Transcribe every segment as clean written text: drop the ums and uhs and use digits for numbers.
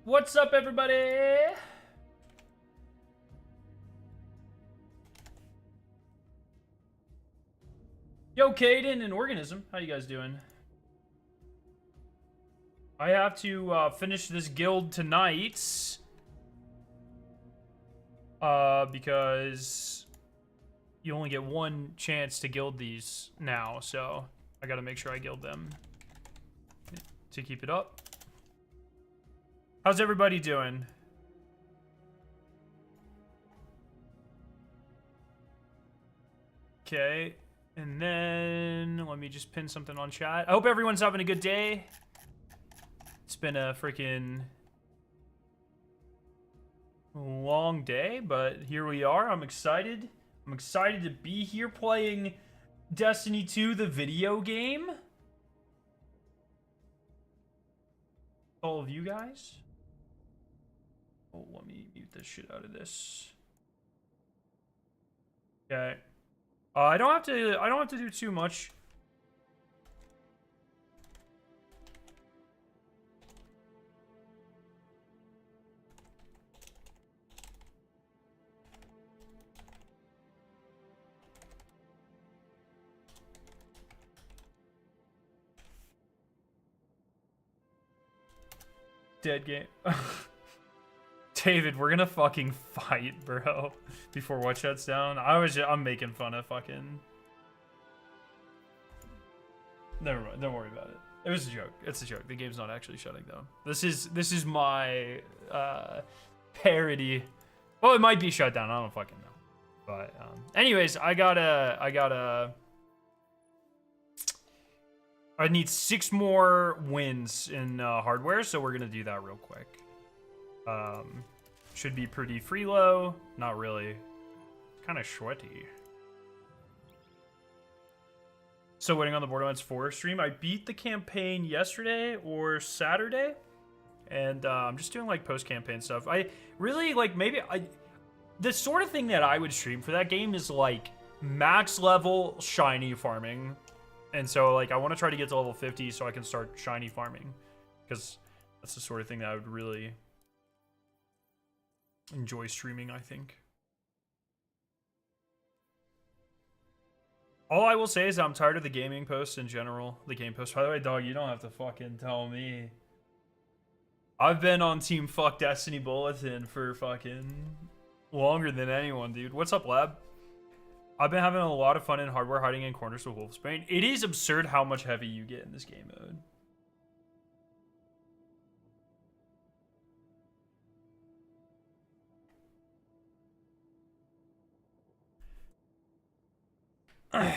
What's up, everybody? Yo, Caden and Organism, how you guys doing? I have to finish this guild tonight. Because you only get one chance to guild these now, so I gotta make sure I guild them to keep it up. How's everybody doing? Okay, and then let me just pin something on chat. I hope everyone's having a good day. It's been a freaking long day, but here we are. I'm excited. I'm excited to be here playing Destiny 2, the video game. All of you guys. Oh, let me mute the shit out of this. Okay. I don't have to do too much. Dead game. David, we're gonna fucking fight, bro. Before what shuts down. I'm making fun of fucking. Never mind. Don't worry about it. It was a joke. It's a joke. The game's not actually shutting down. This is my parody. Well, it might be shut down. I don't fucking know. But anyways, I need 6 more wins in hardware, so we're gonna do that real quick. Should be pretty freelo. Not really. Kind of sweaty. So waiting on the Borderlands 4 stream. I beat the campaign yesterday or Saturday, and I'm just doing like post-campaign stuff. I really like the sort of thing that I would stream for that game is like max level shiny farming. And so, like, I want to try to get to level 50 so I can start shiny farming. Because that's the sort of thing that I would really enjoy streaming, I think. All I will say is I'm tired of the gaming posts in general. The game posts. By the way, dog, you don't have to fucking tell me. I've been on Team Fuck Destiny Bulletin for fucking longer than anyone, dude. What's up, Lab? I've been having a lot of fun in hardware hiding in corners with Wolfsbane. It is absurd how much heavy you get in this game mode.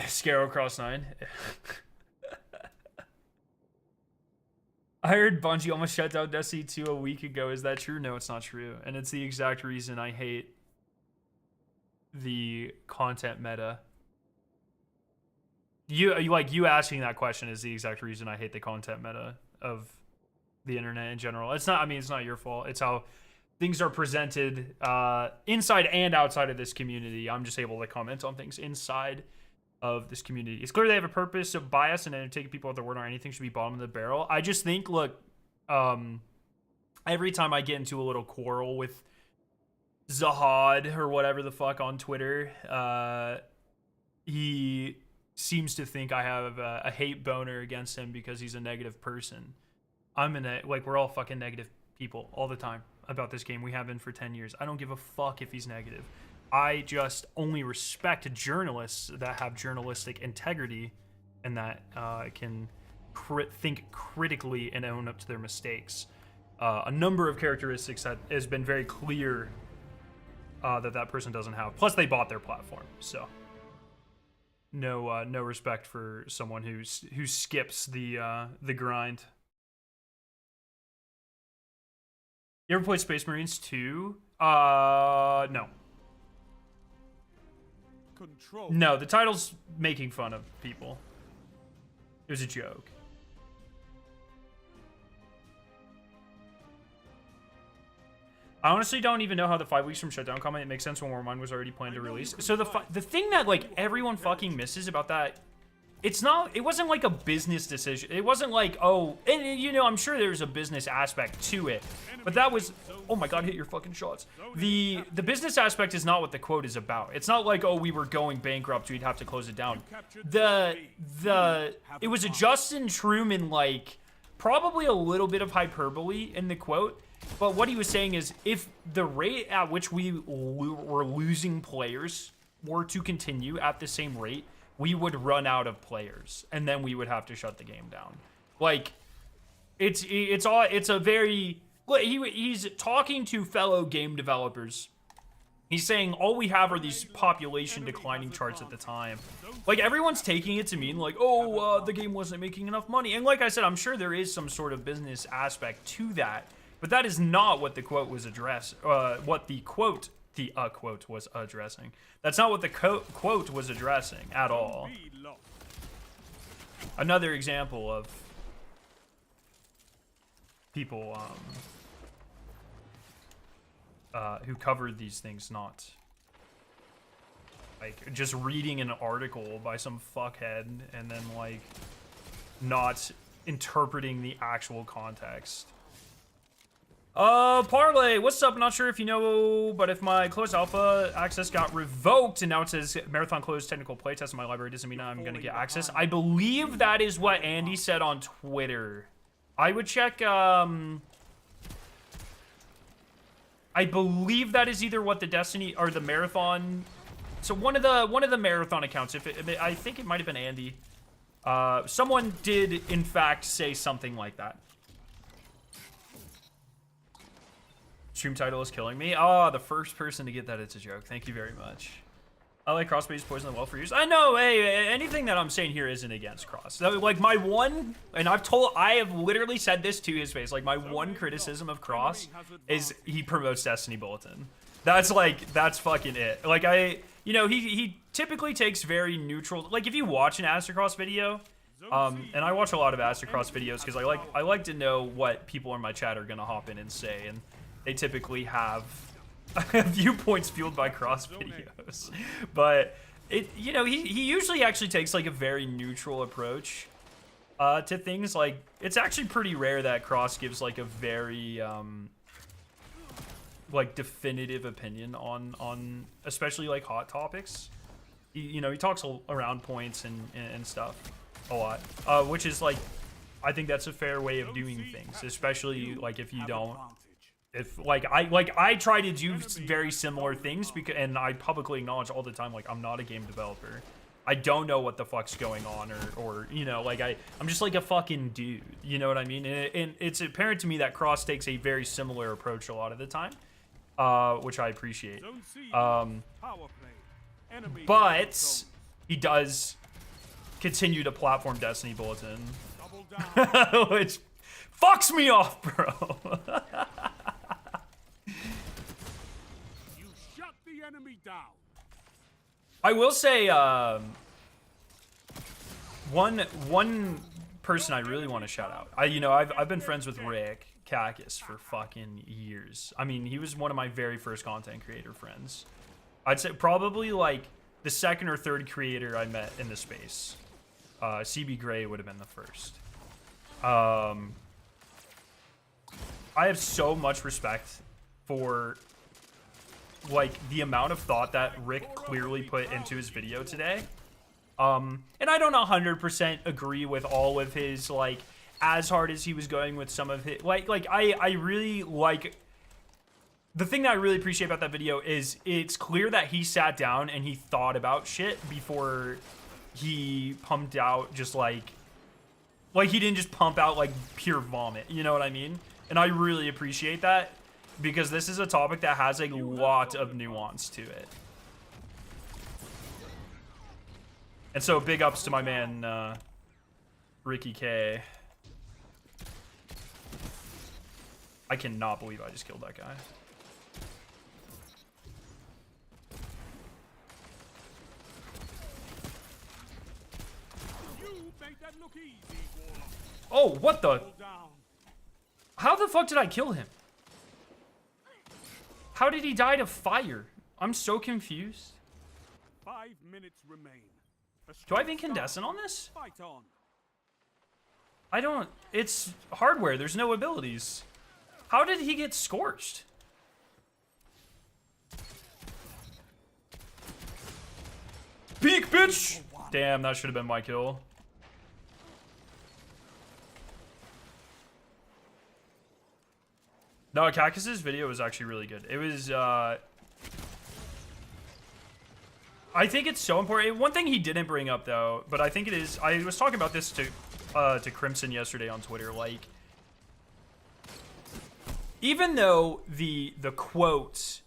Scarrow Cross 9. I heard Bungie almost shut down Destiny 2 a week ago. Is that true? No, it's not true. And it's the exact reason I hate the content meta. You asking that question is the exact reason I hate the content meta of the internet in general. It's not, I mean, it's not your fault. It's how things are presented inside and outside of this community. I'm just able to comment on things inside of this community. It's clear they have a purpose of bias and taking people at their word or anything should be bottom of the barrel. I just think, look, every time I get into a little quarrel with Zahad or whatever the fuck on Twitter, he seems to think I have a hate boner against him because he's a negative person. We're all fucking negative people all the time about this game. We have been for 10 years. I don't give a fuck if he's negative. I just only respect journalists that have journalistic integrity and that can think critically and own up to their mistakes. A number of characteristics that has been very clear that person doesn't have. Plus, they bought their platform, so no respect for someone who skips the grind. You ever played Space Marines 2? No. Control. No, the title's making fun of people. It was a joke. I honestly don't even know how the 5 weeks from shutdown comment makes sense when Warmind was already planned to release. So the thing that like everyone fucking misses about that it's not, it wasn't like a business decision. It wasn't like, oh, and you know, I'm sure there's a business aspect to it, but that was, oh my God, hit your fucking shots. The business aspect is not what the quote is about. It's not like, oh, we were going bankrupt, we'd have to close it down. It was a Justin Truman, like, probably a little bit of hyperbole in the quote, but what he was saying is, if the rate at which we were losing players were to continue at the same rate, we would run out of players, and then we would have to shut the game down. Like, it's a very, he's talking to fellow game developers. He's saying all we have are these population declining charts at the time. Like, everyone's taking it to mean like, oh, the game wasn't making enough money. And like I said, I'm sure there is some sort of business aspect to that, but that is not what the quote was what the quote was addressing. That's not what the quote was addressing at all. Another example of people who covered these things not like just reading an article by some fuckhead and then like not interpreting the actual context. Parlay, what's up? Not sure if you know, but if my closed alpha access got revoked and now it says marathon closed technical playtest in my library, doesn't mean I'm gonna get access. I believe that is what Andy said on Twitter. I would check, I believe that is either what the Destiny or the marathon. So one of the marathon accounts, I think it might have been Andy. Someone did in fact say something like that. Stream title is killing me. Oh, the first person to get that, it's a joke. Thank you very much. I like crossbase poison the well for use. I know, hey, anything that I'm saying here isn't against cross. Like my one, and I have literally said this to his face, like my one criticism of cross is he promotes Destiny Bulletin. That's fucking it. Like you know, he typically takes very neutral, like if you watch an Astrocross video, and I watch a lot of Astrocross videos because I like to know what people in my chat are gonna hop in and say, and they typically have viewpoints fueled by cross videos. But you know, he usually actually takes like a very neutral approach to things. Like it's actually pretty rare that cross gives like a very like definitive opinion on especially like hot topics. You know, he talks around points and stuff a lot, which is like, I think that's a fair way of doing things, especially like if you don't. If I try to do very similar things because, and I publicly acknowledge all the time, like I'm not a game developer. I don't know what the fuck's going on, or you know, like I'm just like a fucking dude. You know what I mean? And it's apparent to me that Cross takes a very similar approach a lot of the time, which I appreciate. But he does continue to platform Destiny Bulletin, which fucks me off, bro. I will say, one person I really want to shout out. I've been friends with Rick Kakis for fucking years. I mean, he was one of my very first content creator friends. I'd say probably like the second or third creator I met in the space. CB Gray would have been the first. I have so much respect for like the amount of thought that Rick clearly put into his video today. And I don't 100% agree with all of his, like, as hard as he was going with some of his, I really like, the thing that I really appreciate about that video is it's clear that he sat down and he thought about shit before he pumped out just like he didn't just pump out like pure vomit, you know what I mean? And I really appreciate that, because this is a topic that has a lot of nuance to it. And so big ups to my man, Ricky K. I cannot believe I just killed that guy. Oh, what the? How the fuck did I kill him? How did he die to fire? I'm so confused. 5 minutes remain. Do I have incandescent on this? Fight on. I don't. It's hardware. There's no abilities. How did he get scorched? Peek, bitch! Damn, that should have been my kill. No, Cactus's video was actually really good. It was, I think it's so important. One thing he didn't bring up, though, but I think it is... I was talking about this to Crimson yesterday on Twitter. Like, even though the quote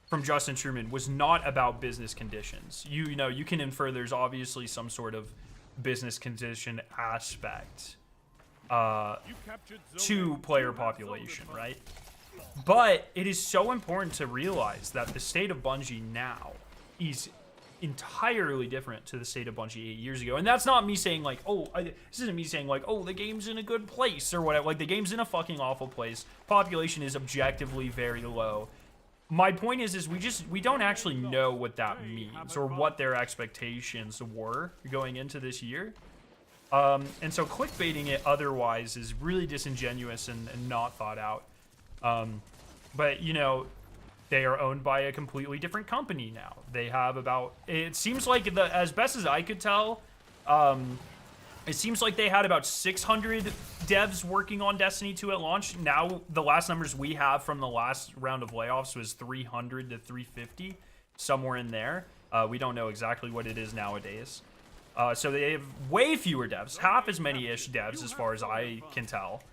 from Justin Truman was not about business conditions, you know, you can infer there's obviously some sort of business condition aspect to player population, right? But it is so important to realize that the state of Bungie now is entirely different to the state of Bungie 8 years ago. And that's not me saying like, oh, this isn't me saying like, oh, the game's in a good place or whatever. Like, the game's in a fucking awful place. Population is objectively very low. My point is we don't actually know what that means or what their expectations were going into this year. And so clickbaiting it otherwise is really disingenuous and not thought out. But, you know, they are owned by a completely different company now. They have about, it seems like, as best as I could tell, it seems like they had about 600 devs working on Destiny 2 at launch. Now, the last numbers we have from the last round of layoffs was 300 to 350, somewhere in there. We don't know exactly what it is nowadays. So they have way fewer devs, half as many-ish devs as far as I can tell.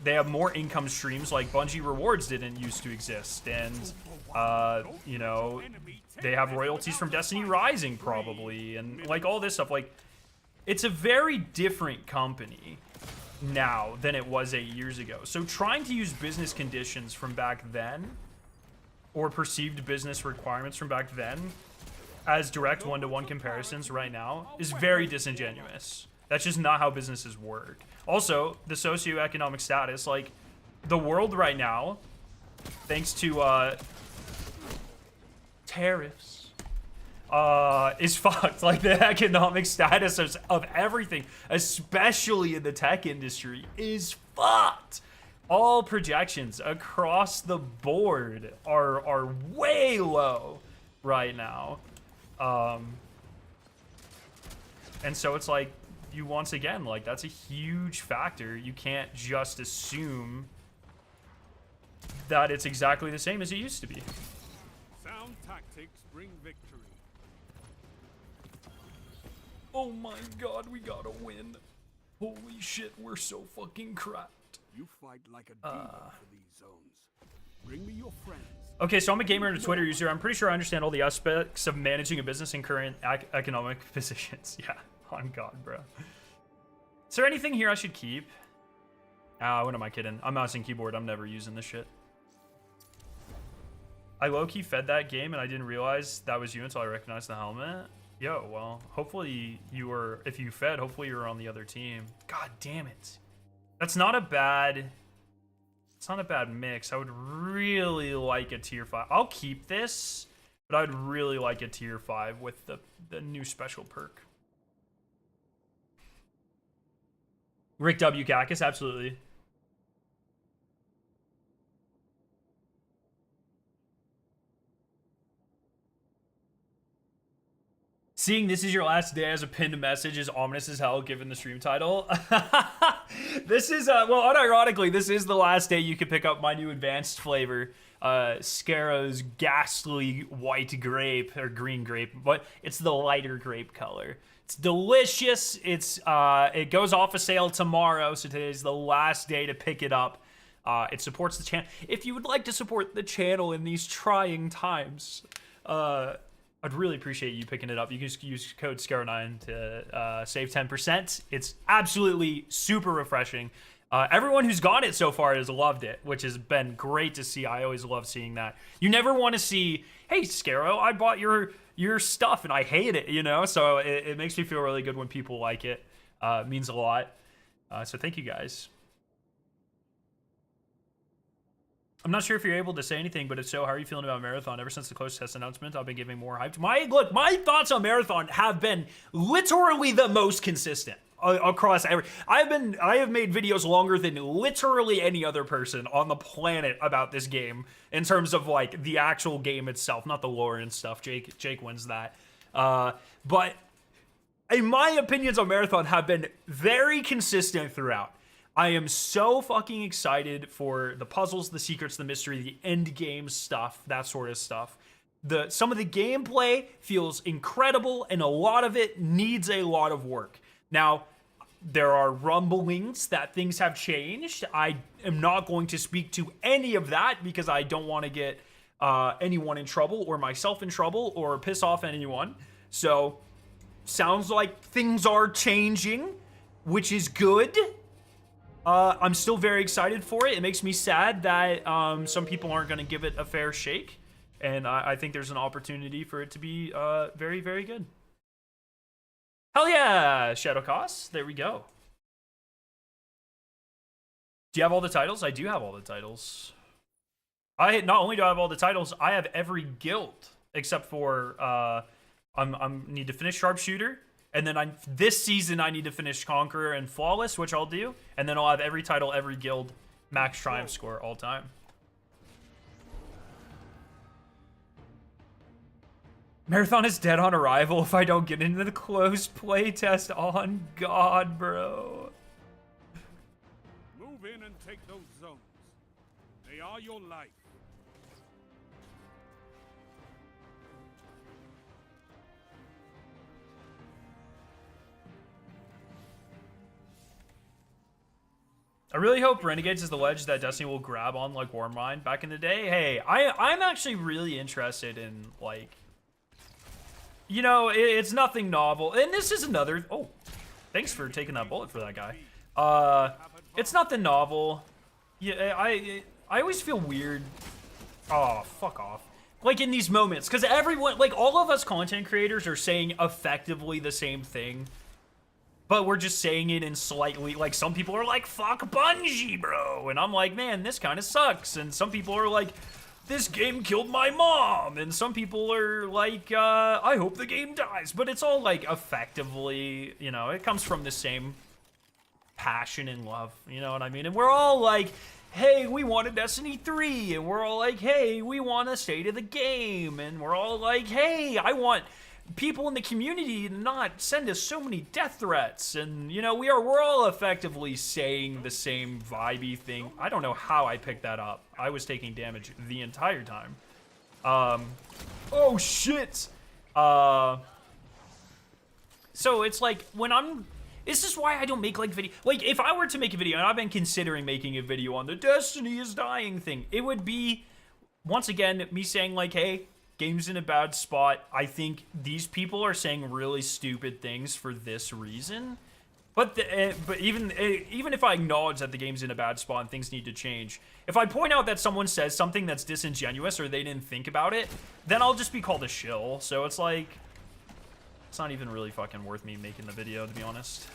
They have more income streams, like Bungie rewards didn't used to exist, and you know, they have royalties from Destiny Rising probably, and like all this stuff. Like, it's a very different company now than it was 8 years ago. So trying to use business conditions from back then, or perceived business requirements from back then, as direct one-to-one comparisons right now is very disingenuous. That's just not how businesses work. Also, the socioeconomic status, like, the world right now, thanks to tariffs, is fucked. Like, the economic status of everything, especially in the tech industry, is fucked. All projections across the board are way low right now. And so it's like, you once again, like, that's a huge factor. You can't just assume that it's exactly the same as it used to be. Sound tactics bring victory. Oh my god, we gotta win. Holy shit, we're so fucking cracked. You fight like a demon for these zones. Bring me your friends. Okay, so I'm a gamer and a Twitter user. I'm pretty sure I understand all the aspects of managing a business in current economic positions. Yeah, on God, bro. Is there anything here I should keep? What am I kidding? I'm mouse and keyboard. I'm never using this shit. I low-key fed that game and I didn't realize that was you until I recognized the helmet. Yo, well, hopefully you were, if you fed, hopefully you were on the other team. God damn it. That's not a bad... It's not a bad mix. I would really like a tier 5. I'll keep this, but I'd really like a tier 5 with the new special perk. Rick W. Cactus, absolutely. Seeing this is your last day as a pinned message is ominous as hell given the stream title. This is, well, unironically, this is the last day you can pick up my new advanced flavor, Scarrow's ghastly white grape, or green grape, but it's the lighter grape color. It's delicious. It's, it goes off a sale tomorrow, so today's the last day to pick it up. It supports the channel. If you would like to support the channel in these trying times, I'd really appreciate you picking it up. You can just use code SCARROW9 to save 10%. It's absolutely super refreshing. Everyone who's got it so far has loved it, which has been great to see. I always love seeing that. You never want to see, hey, Scarrow, I bought your stuff and I hate it, you know? So it makes me feel really good when people like it. It means a lot. So thank you guys. I'm not sure if you're able to say anything, but if so, how are you feeling about Marathon? Ever since the close test announcement, I've been giving more hype. My thoughts on Marathon have been literally the most consistent across every. I have made videos longer than literally any other person on the planet about this game in terms of like the actual game itself, not the lore and stuff. Jake wins that. But in my opinions on Marathon have been very consistent throughout. I am so fucking excited for the puzzles, the secrets, the mystery, the end game stuff, that sort of stuff. Some of the gameplay feels incredible, and a lot of it needs a lot of work. Now, there are rumblings that things have changed. I am not going to speak to any of that because I don't want to get anyone in trouble or myself in trouble or piss off anyone. So, sounds like things are changing, which is good. I'm still very excited for it. It makes me sad that some people aren't going to give it a fair shake. And I think there's an opportunity for it to be very, very good. Hell yeah, Shadow Cost. There we go. Do you have all the titles? I do have all the titles. Not only do I have all the titles, I have every guild except for I need to finish Sharpshooter. And then this season, I need to finish Conqueror and Flawless, which I'll do. And then I'll have every title, every guild, max triumph score all time. Marathon is dead on arrival if I don't get into the closed playtest. On God, bro. Move in and take those zones. They are your life. I really hope Renegades is the ledge that Destiny will grab on like Warmind back in the day. Hey, I'm actually really interested in like, you know, it's nothing novel. And this is another, oh, thanks for taking that bullet for that guy. It's nothing novel. Yeah, I always feel weird. Oh, fuck off. Like in these moments, because everyone, like all of us content creators are saying effectively the same thing. But we're just saying it in slightly, like, some people are like, fuck Bungie, bro. And I'm like, man, this kind of sucks. And some people are like, this game killed my mom. And some people are like, I hope the game dies. But it's all, like, effectively, you know, it comes from the same passion and love. You know what I mean? And we're all like, hey, we want a Destiny 3. And we're all like, hey, we want a state of the game. And we're all like, hey, I want people in the community to not send us so many death threats. And you know, we're all effectively saying the same vibey thing. I don't know how I picked that up. I was taking damage the entire time. Oh shit. So it's like when this is why I don't make like video. Like if I were to make a video, and I've been considering making a video on the Destiny is dying thing, it would be once again me saying like, hey, game's in a bad spot. I think these people are saying really stupid things for this reason. But even if I acknowledge that the game's in a bad spot and things need to change, if I point out that someone says something that's disingenuous or they didn't think about it, then I'll just be called a shill. So it's like, it's not even really fucking worth me making the video, to be honest.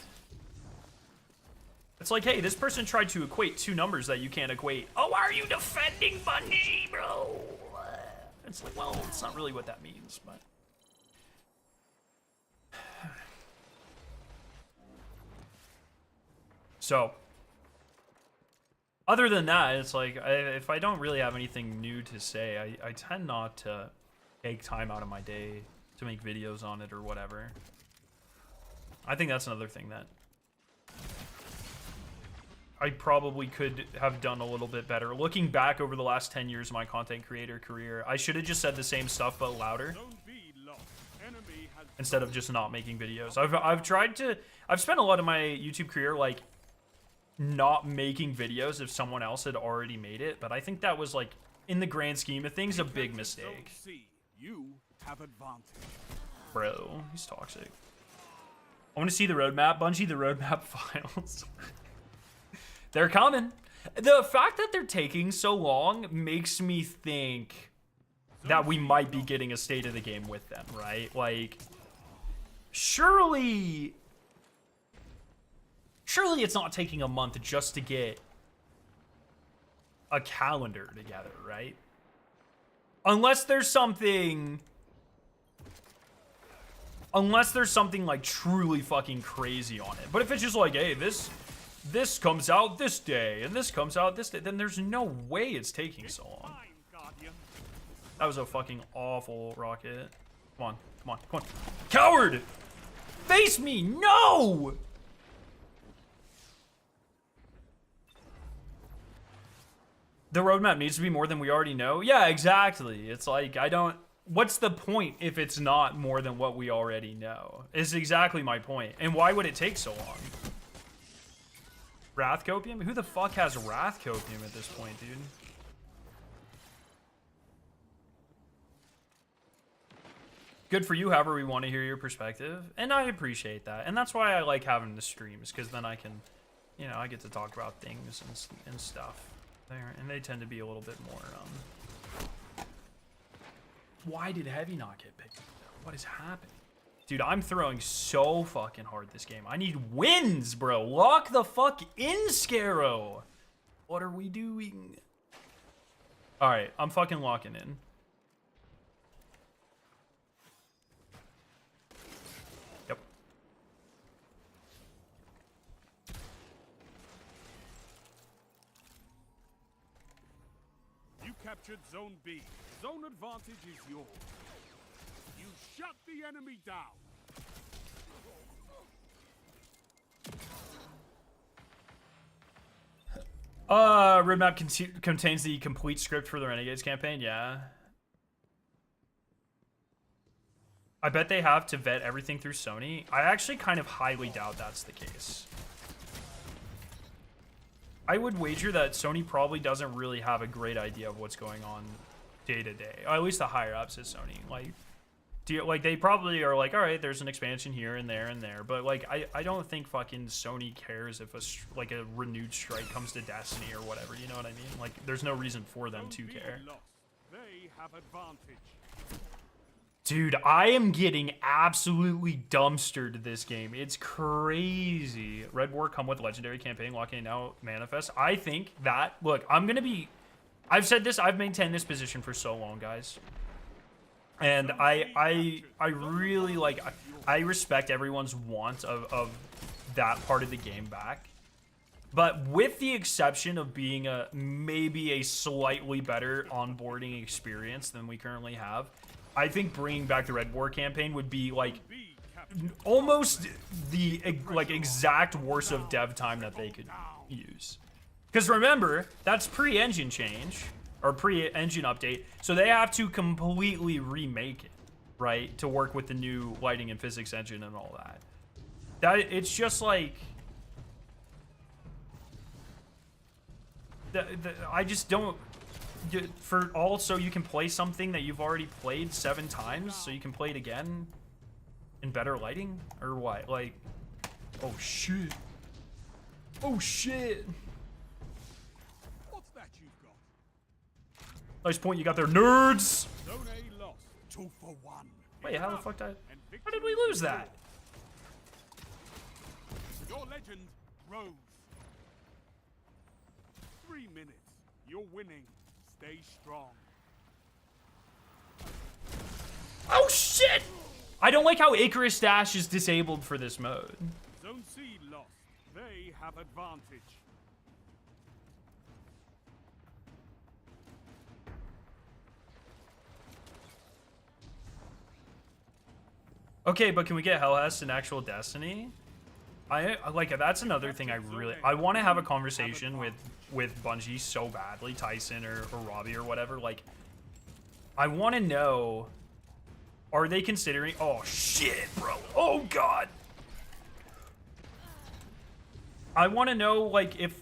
It's like, hey, this person tried to equate two numbers that you can't equate. Oh, are you defending Bungie, bro? It's like, well, it's not really what that means, but. So, other than that, it's like, if I don't really have anything new to say, I tend not to take time out of my day to make videos on it or whatever. I think that's another thing that I probably could have done a little bit better. Looking back over the last 10 years of my content creator career, I should have just said the same stuff but louder instead of just not making videos. I've spent a lot of my YouTube career like not making videos if someone else had already made it, but I think that was like in the grand scheme of things a big mistake. You have advantage. Bro, he's toxic. I want to see the roadmap, Bungie, the roadmap files. They're coming. The fact that they're taking so long makes me think that we might be getting a state of the game with them, right? Like, surely it's not taking a month just to get a calendar together, right? Unless there's something like truly fucking crazy on it. But if it's just like, hey, this comes out this day and this comes out this day, then there's no way it's taking so long. That was a fucking awful rocket. Come on, come on, come on. Coward! Face me! No! The roadmap needs to be more than we already know. Yeah, exactly. It's like, what's the point if it's not more than what we already know? Is exactly my point. And why would it take so long? Wrath Copium? Who the fuck has Wrath Copium at this point, dude? Good for you, however we want to hear your perspective. And I appreciate that. And that's why I like having the streams, because then I can, you know, I get to talk about things and stuff there. And they tend to be a little bit more, Why did Heavy not get picked up? What is happening? Dude, I'm throwing so fucking hard this game. I need wins, bro. Lock the fuck in, Scarrow. What are we doing? All right, I'm fucking locking in. Yep. You captured Zone B. Zone advantage is yours. You shut the enemy down. Roadmap contains the complete script for the Renegades campaign. Yeah. I bet they have to vet everything through Sony. I actually kind of highly doubt that's the case. I would wager that Sony probably doesn't really have a great idea of what's going on day to day. Or at least the higher ups at Sony. Like, they probably are like, all right, there's an expansion here and there and there. But, like, I don't think fucking Sony cares if a renewed strike comes to Destiny or whatever. You know what I mean? Like, there's no reason for them to care. They have advantage. Dude, I am getting absolutely dumpstered this game. It's crazy. Red War come with legendary campaign, locking out manifest. I think that, look, I've said this, I've maintained this position for so long, guys. And I really, like, I respect everyone's want of that part of the game back. But with the exception of being maybe a slightly better onboarding experience than we currently have, I think bringing back the Red War campaign would be, like, almost the, like, exact worst of dev time that they could use. Because remember, that's pre-engine change, or pre-engine update, so they have to completely remake it, right, to work with the new lighting and physics engine and all that. It's just like, I just don't, for also you can play something that you've already played 7 times, so you can play it again in better lighting, or what? Like, oh shit, oh shit. Nice point you got there, nerds! Zone A lost. 2 for 1. Wait, how the fuck how did we lose that? Your legend grows. 3 minutes. You're winning. Stay strong. Oh shit! I don't like how Icarus Dash is disabled for this mode. Zone C lost. They have advantage. Okay, but can we get Hellhest in actual Destiny? I like, that's another thing I want to have a conversation with Bungie so badly, Tyson or Robbie or whatever. Like, I want to know, are they considering, oh shit, bro, oh god. I want to know, like, if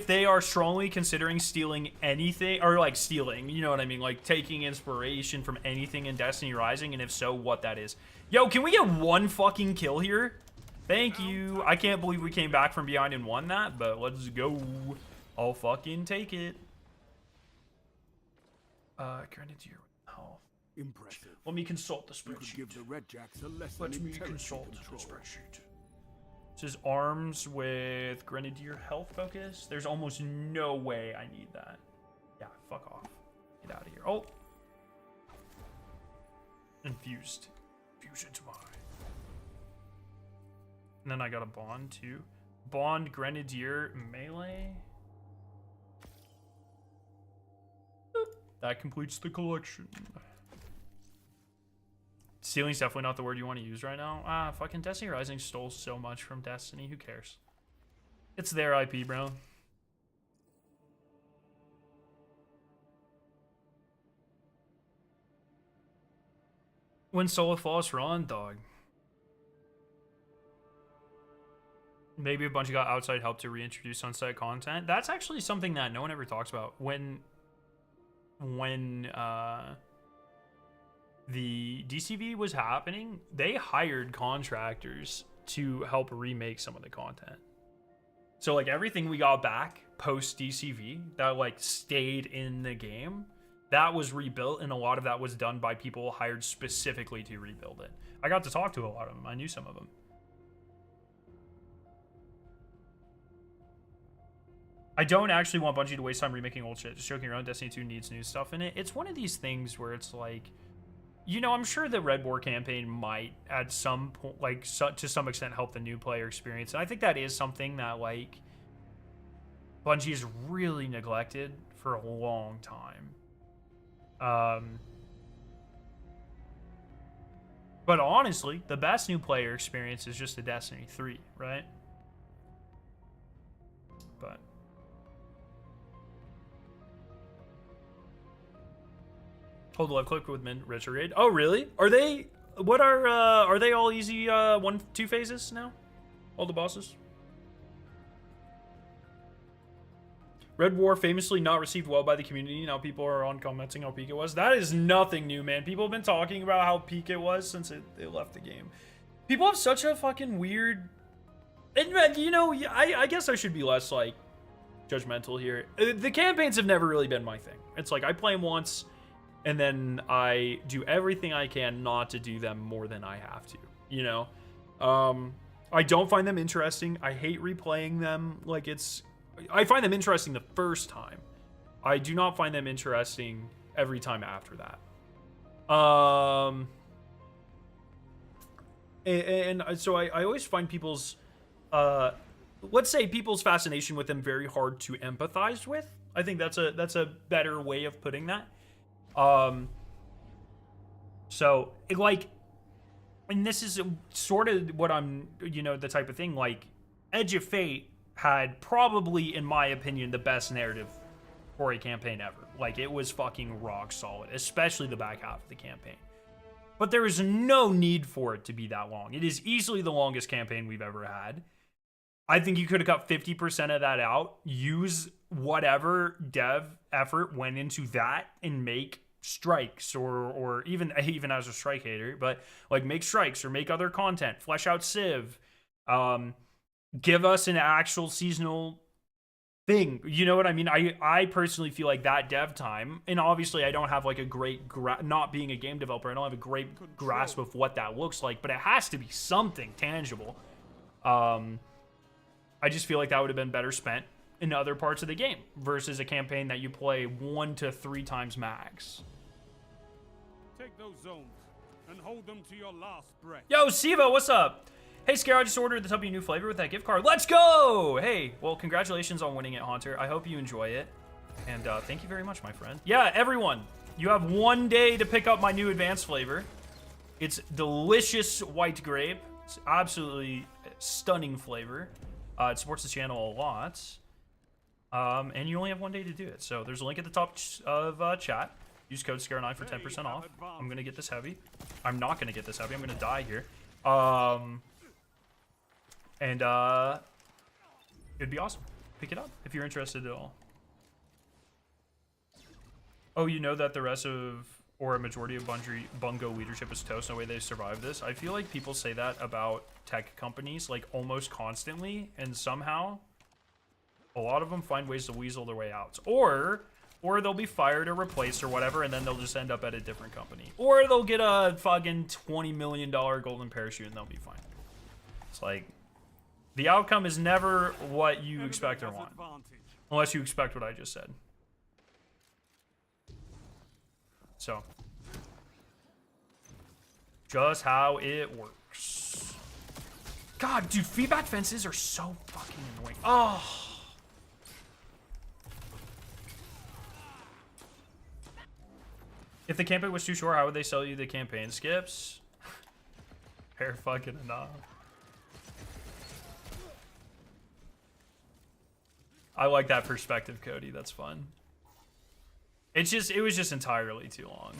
they are strongly considering stealing anything, or like stealing, you know what I mean, like taking inspiration from anything in Destiny Rising, and if so, what that is. Yo, can we get 1 fucking kill here? Thank you. I can't believe we came back from behind and won that, but let's go. I'll fucking take it. Grenadier. Oh. Impressive. Let me consult the You could spreadsheet. give the Red Jacks a lesson Let in me territory consult the control. spreadsheet. This is arms with Grenadier health focus. There's almost no way I need that. Yeah, fuck off. Get out of here. Oh. Infused. Fusion's mine. And then I got a bond too. Bond Grenadier melee. Boop. That completes the collection. Stealing's definitely not the word you want to use right now. Fucking Destiny Rising stole so much from Destiny. Who cares? It's their IP, bro. When solo flawless run, dog. Maybe a bunch of got outside help to reintroduce sunset content. That's actually something that no one ever talks about. When the DCV was happening, they hired contractors to help remake some of the content. So like everything we got back post DCV that like stayed in the game, that was rebuilt, and a lot of that was done by people hired specifically to rebuild it. I got to talk to a lot of them. I knew some of them. I don't actually want Bungie to waste time remaking old shit. Just joking around. Destiny 2 needs new stuff in it. It's one of these things where it's like, you know, I'm sure the Red War campaign might at some point, like to some extent, help the new player experience. And I think that is something that like Bungie has really neglected for a long time. But honestly, the best new player experience is just the Destiny 3, right? But hold on, I've clicked with Min Retrograde. Oh, really? Are they? What are they all easy 1-2 phases now? All the bosses? Red War famously not received well by the community. Now people are on commenting how peak it was. That is nothing new, man. People have been talking about how peak it was since it left the game. People have such a fucking weird... And, you know, I guess I should be less, like, judgmental here. The campaigns have never really been my thing. It's like, I play them once, and then I do everything I can not to do them more than I have to, you know? I don't find them interesting. I hate replaying them. Like, I find them interesting the first time. I do not find them interesting every time after that. And so I always find people's, let's say people's fascination with them very hard to empathize with. I think that's a better way of putting that. So like, and this is sort of what I'm, you know, the type of thing, like Edge of Fate had probably, in my opinion, the best narrative for a campaign ever. Like, it was fucking rock solid, especially the back half of the campaign. But there is no need for it to be that long. It is easily the longest campaign we've ever had. I think you could have cut 50% of that out, use whatever dev effort went into that, and make strikes, or even as a strike hater, but like make strikes or make other content, flesh out Civ, give us an actual seasonal thing. You know what I mean? I personally feel like that dev time, and obviously I don't have like a great, not being a game developer, I don't have a great grasp of what that looks like, but it has to be something tangible. I just feel like that would have been better spent in other parts of the game versus a campaign that you play 1 to 3 times max. Take those zones and hold them to your last breath. Yo, Siva, what's up? Hey, Scare, I just ordered the W new flavor with that gift card. Let's go! Hey, well, congratulations on winning it, Haunter. I hope you enjoy it. And thank you very much, my friend. Yeah, everyone, you have 1 day to pick up my new advanced flavor. It's delicious white grape. It's absolutely stunning flavor. It supports the channel a lot. And you only have 1 day to do it. So there's a link at the top of chat. Use code SCARE9 for 10% off. I'm going to get this heavy. I'm not going to get this heavy. I'm going to die here. And it'd be awesome. Pick it up if you're interested at all. Oh, you know that the rest of, or a majority of Bungie leadership is toast. No way they survive this. I feel like people say that about tech companies like almost constantly, and somehow a lot of them find ways to weasel their way out. Or they'll be fired or replaced or whatever, and then they'll just end up at a different company. Or they'll get a fucking $20 million golden parachute and they'll be fine. It's like, The outcome is never what you Enemy expect or has want. advantage. Unless you expect what I just said. So. Just how it works. God, dude, feedback fences are so fucking annoying. Oh. If the campaign was too short, how would they sell you the campaign skips? Fair fucking enough. I like that perspective, Cody. That's fun. It was just entirely too long,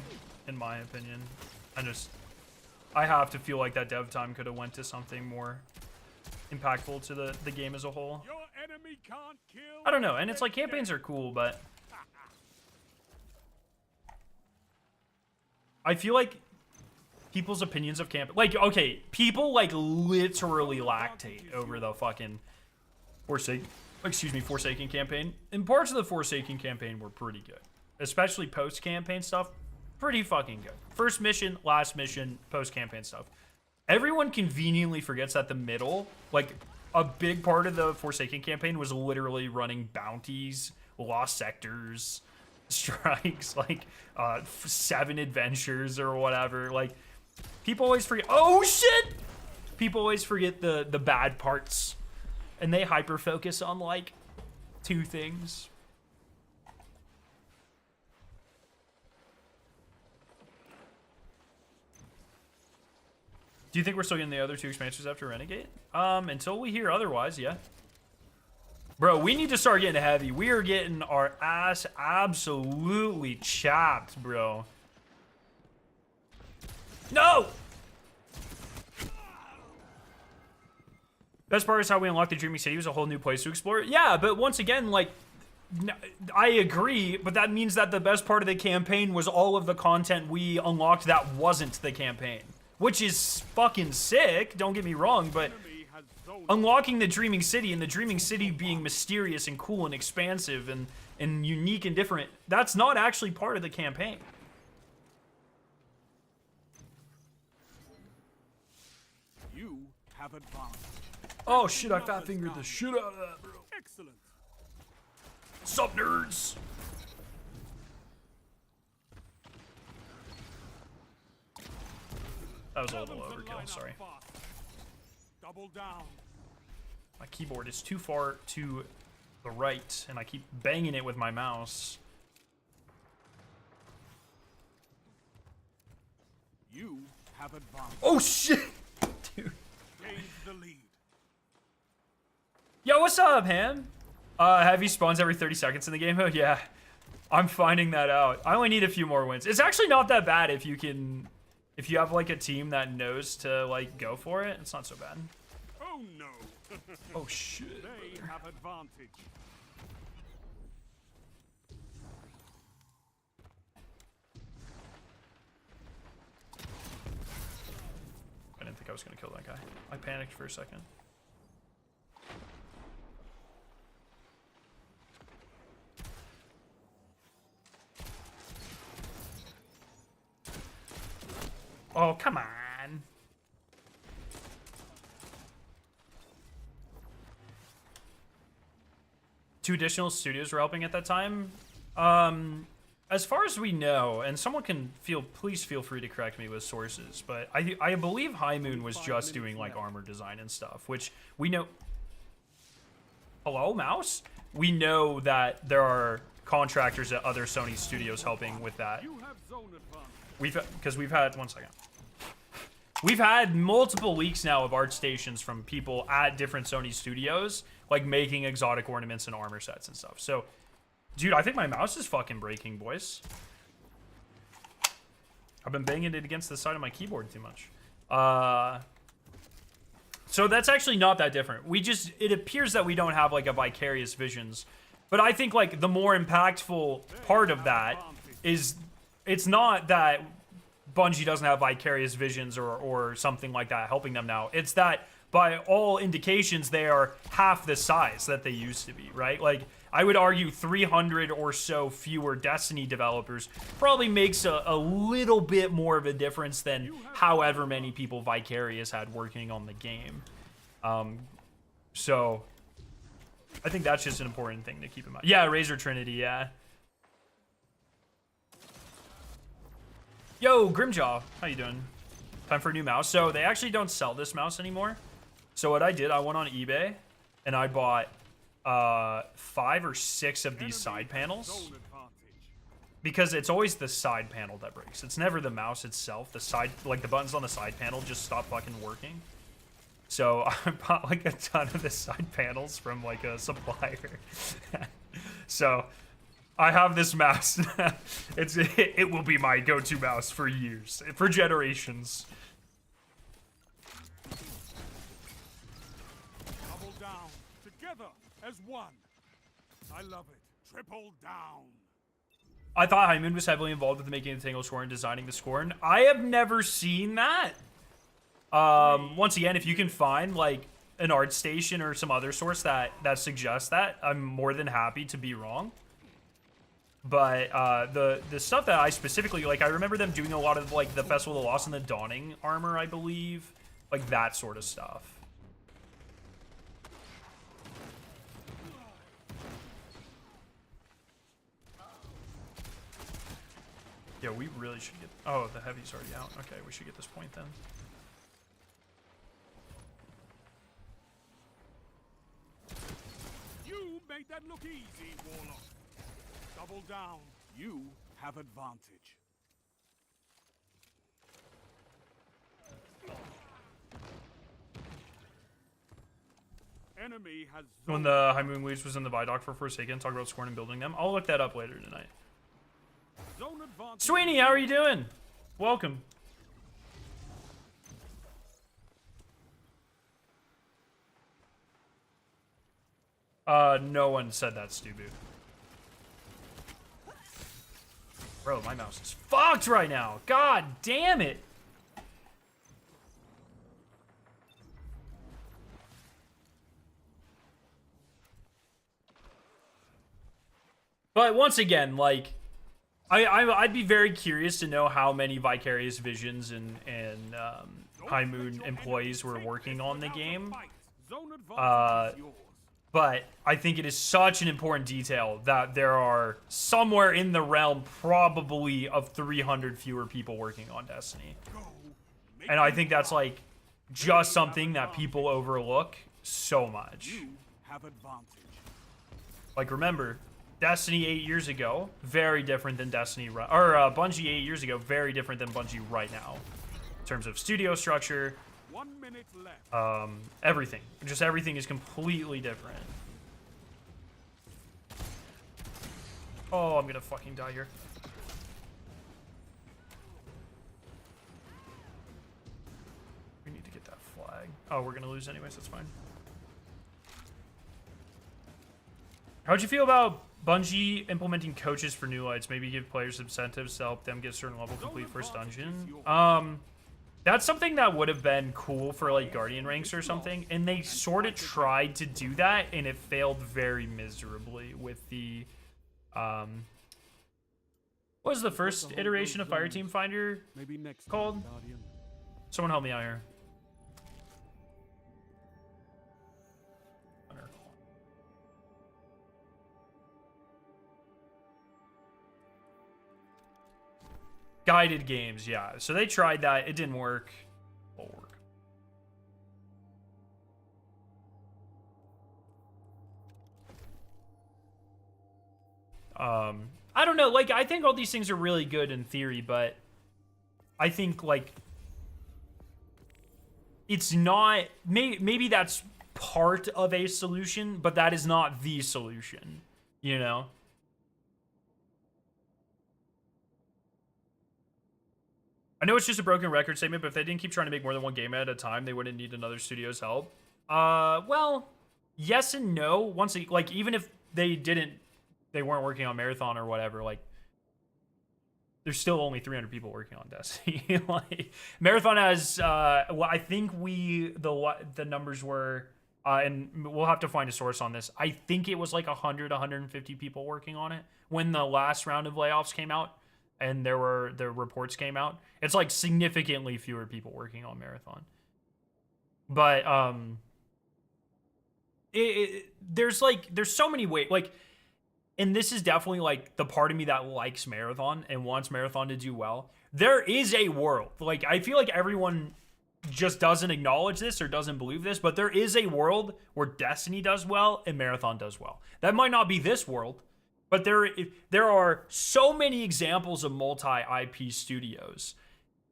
in my opinion. I have to feel like that dev time could have went to something more impactful to the game as a whole. Your enemy can't kill. I don't know, and it's like campaigns are cool, but I feel like people's opinions of camp, like, okay, people like literally lactate over the fucking Forsaken campaign. And parts of the Forsaken campaign were pretty good, especially post-campaign stuff. Pretty fucking good. First mission, last mission, post-campaign stuff. Everyone conveniently forgets that the middle, like, a big part of the Forsaken campaign was literally running bounties, lost sectors, strikes, like 7 adventures or whatever. Like, people always forget. Oh shit! People always forget the bad parts, and they hyper focus on like 2 things. Do you think we're still getting the other 2 expansions after Renegade? Until we hear otherwise, yeah. Bro, we need to start getting heavy. We are getting our ass absolutely chapped, bro. No! Best part is how we unlocked the Dreaming City. It was a whole new place to explore. Yeah, but once again, like, I agree, but that means that the best part of the campaign was all of the content we unlocked that wasn't the campaign. Which is fucking sick, don't get me wrong, but unlocking the Dreaming City and the Dreaming City being mysterious and cool and expansive and unique and different, that's not actually part of the campaign. You have advanced. Oh shit, I fat fingered the shit out of that, bro. Excellent. Sup, nerds? That was a little overkill, sorry. Double down. My keyboard is too far to the right, and I keep banging it with my mouse. You have advanced. Oh shit! Dude. Gain the lead. Yo, what's up, Ham? Heavy spawns every 30 seconds in the game mode? Yeah. I'm finding that out. I only need a few more wins. It's actually not that bad if you can... If you have, like, a team that knows to, like, go for it, it's not so bad. Oh, no. Oh, shit. They have advantage. I didn't think I was going to kill that guy. I panicked for a second. Oh, come on. Two additional studios were helping at that time. As far as we know, and someone can please feel free to correct me with sources, but I believe High Moon was just doing like armor design and stuff, which we know. Hello, mouse? We know that there are contractors at other Sony studios helping with that. You have zone advantage. We've had, one second. We've had multiple leaks now of art stations from people at different Sony studios, like making exotic ornaments and armor sets and stuff. So, dude, I think my mouse is fucking breaking, boys. I've been banging it against the side of my keyboard too much. So that's actually not that different. It appears that we don't have like a vicarious visions. But I think like the more impactful part of that is it's not that Bungie doesn't have vicarious visions or something like that helping them now. It's that by all indications they are half the size that they used to be, right? Like I would argue 300 or so fewer Destiny developers probably makes a little bit more of a difference than however many people Vicarious had working on the game. So I think that's just an important thing to keep in mind. Yeah, Razor Trinity, yeah. Yo, Grimjaw, how you doing? Time for a new mouse. So they actually don't sell this mouse anymore. So what I did, I went on eBay and I bought 5 or 6 of these side panels, because it's always the side panel that breaks. It's never the mouse itself. The side, like the buttons on the side panel just stop fucking working. So I bought like a ton of the side panels from like a supplier. So I have this mouse. It will be my go-to mouse for years, for generations. Double down, together as one. I love it. Triple down. I thought Hyman was heavily involved with making the Tangle score and designing the score. I have never seen that. Once again, if you can find like an art station or some other source that suggests that, I'm more than happy to be wrong. But the stuff that I specifically like, I remember them doing a lot of like the Festival of the Lost and the Dawning armor, I believe, like that sort of stuff. Yeah, we really should get... Oh, the heavy's already out. Okay, we should get this point then. You made that look easy, Warlock. Double down. You have advantage. Enemy has... When the High Moon Leaves was in the Vidoc for Forsaken, talk about Scorn and building them. I'll look that up later tonight. Zone advantage. Sweeney, how are you doing? Welcome. No one said that, Stu-Boot. Bro, my mouse is fucked right now. God damn it. But once again, like, I'd be very curious to know how many Vicarious Visions and High Moon employees were working on the game. But I think it is such an important detail that there are somewhere in the realm probably of 300 fewer people working on Destiny. And I think that's like just something that people overlook so much. Like, remember, Destiny 8 years ago, very different than Destiny, or Bungie 8 years ago, very different than Bungie right now. In terms of studio structure, 1 minute left. everything. Just everything is completely different. Oh, I'm gonna fucking die here. We need to get that flag. Oh, we're gonna lose anyways, that's fine. How'd you feel about Bungie implementing coaches for new lights? Maybe give players incentives to help them get a certain level complete first dungeon. That's something that would have been cool for like Guardian ranks or something, and they sort of tried to do that, and it failed very miserably with the what was the first iteration of Fireteam Finder called? Someone help me out here. Guided games, yeah. So they tried that. It didn't work. It'll work. I don't know. Like, I think all these things are really good in theory, but I think, like, it's not... Maybe that's part of a solution, but that is not the solution, you know? I know it's just a broken record statement, but if they didn't keep trying to make more than one game at a time, they wouldn't need another studio's help. Well, yes and no. Once, like, even if they weren't working on Marathon or whatever, like, there's still only 300 people working on Destiny. Like, Marathon has, well, I think the numbers were, and we'll have to find a source on this. I think it was like 100, 150 people working on it when the last round of layoffs came out. And the reports came out. It's like significantly fewer people working on Marathon. But there's so many ways, like, and this is definitely like the part of me that likes Marathon and wants Marathon to do well. There is a world, like, I feel like everyone just doesn't acknowledge this or doesn't believe this, but there is a world where Destiny does well and Marathon does well. That might not be this world, but there are so many examples of multi-IP studios.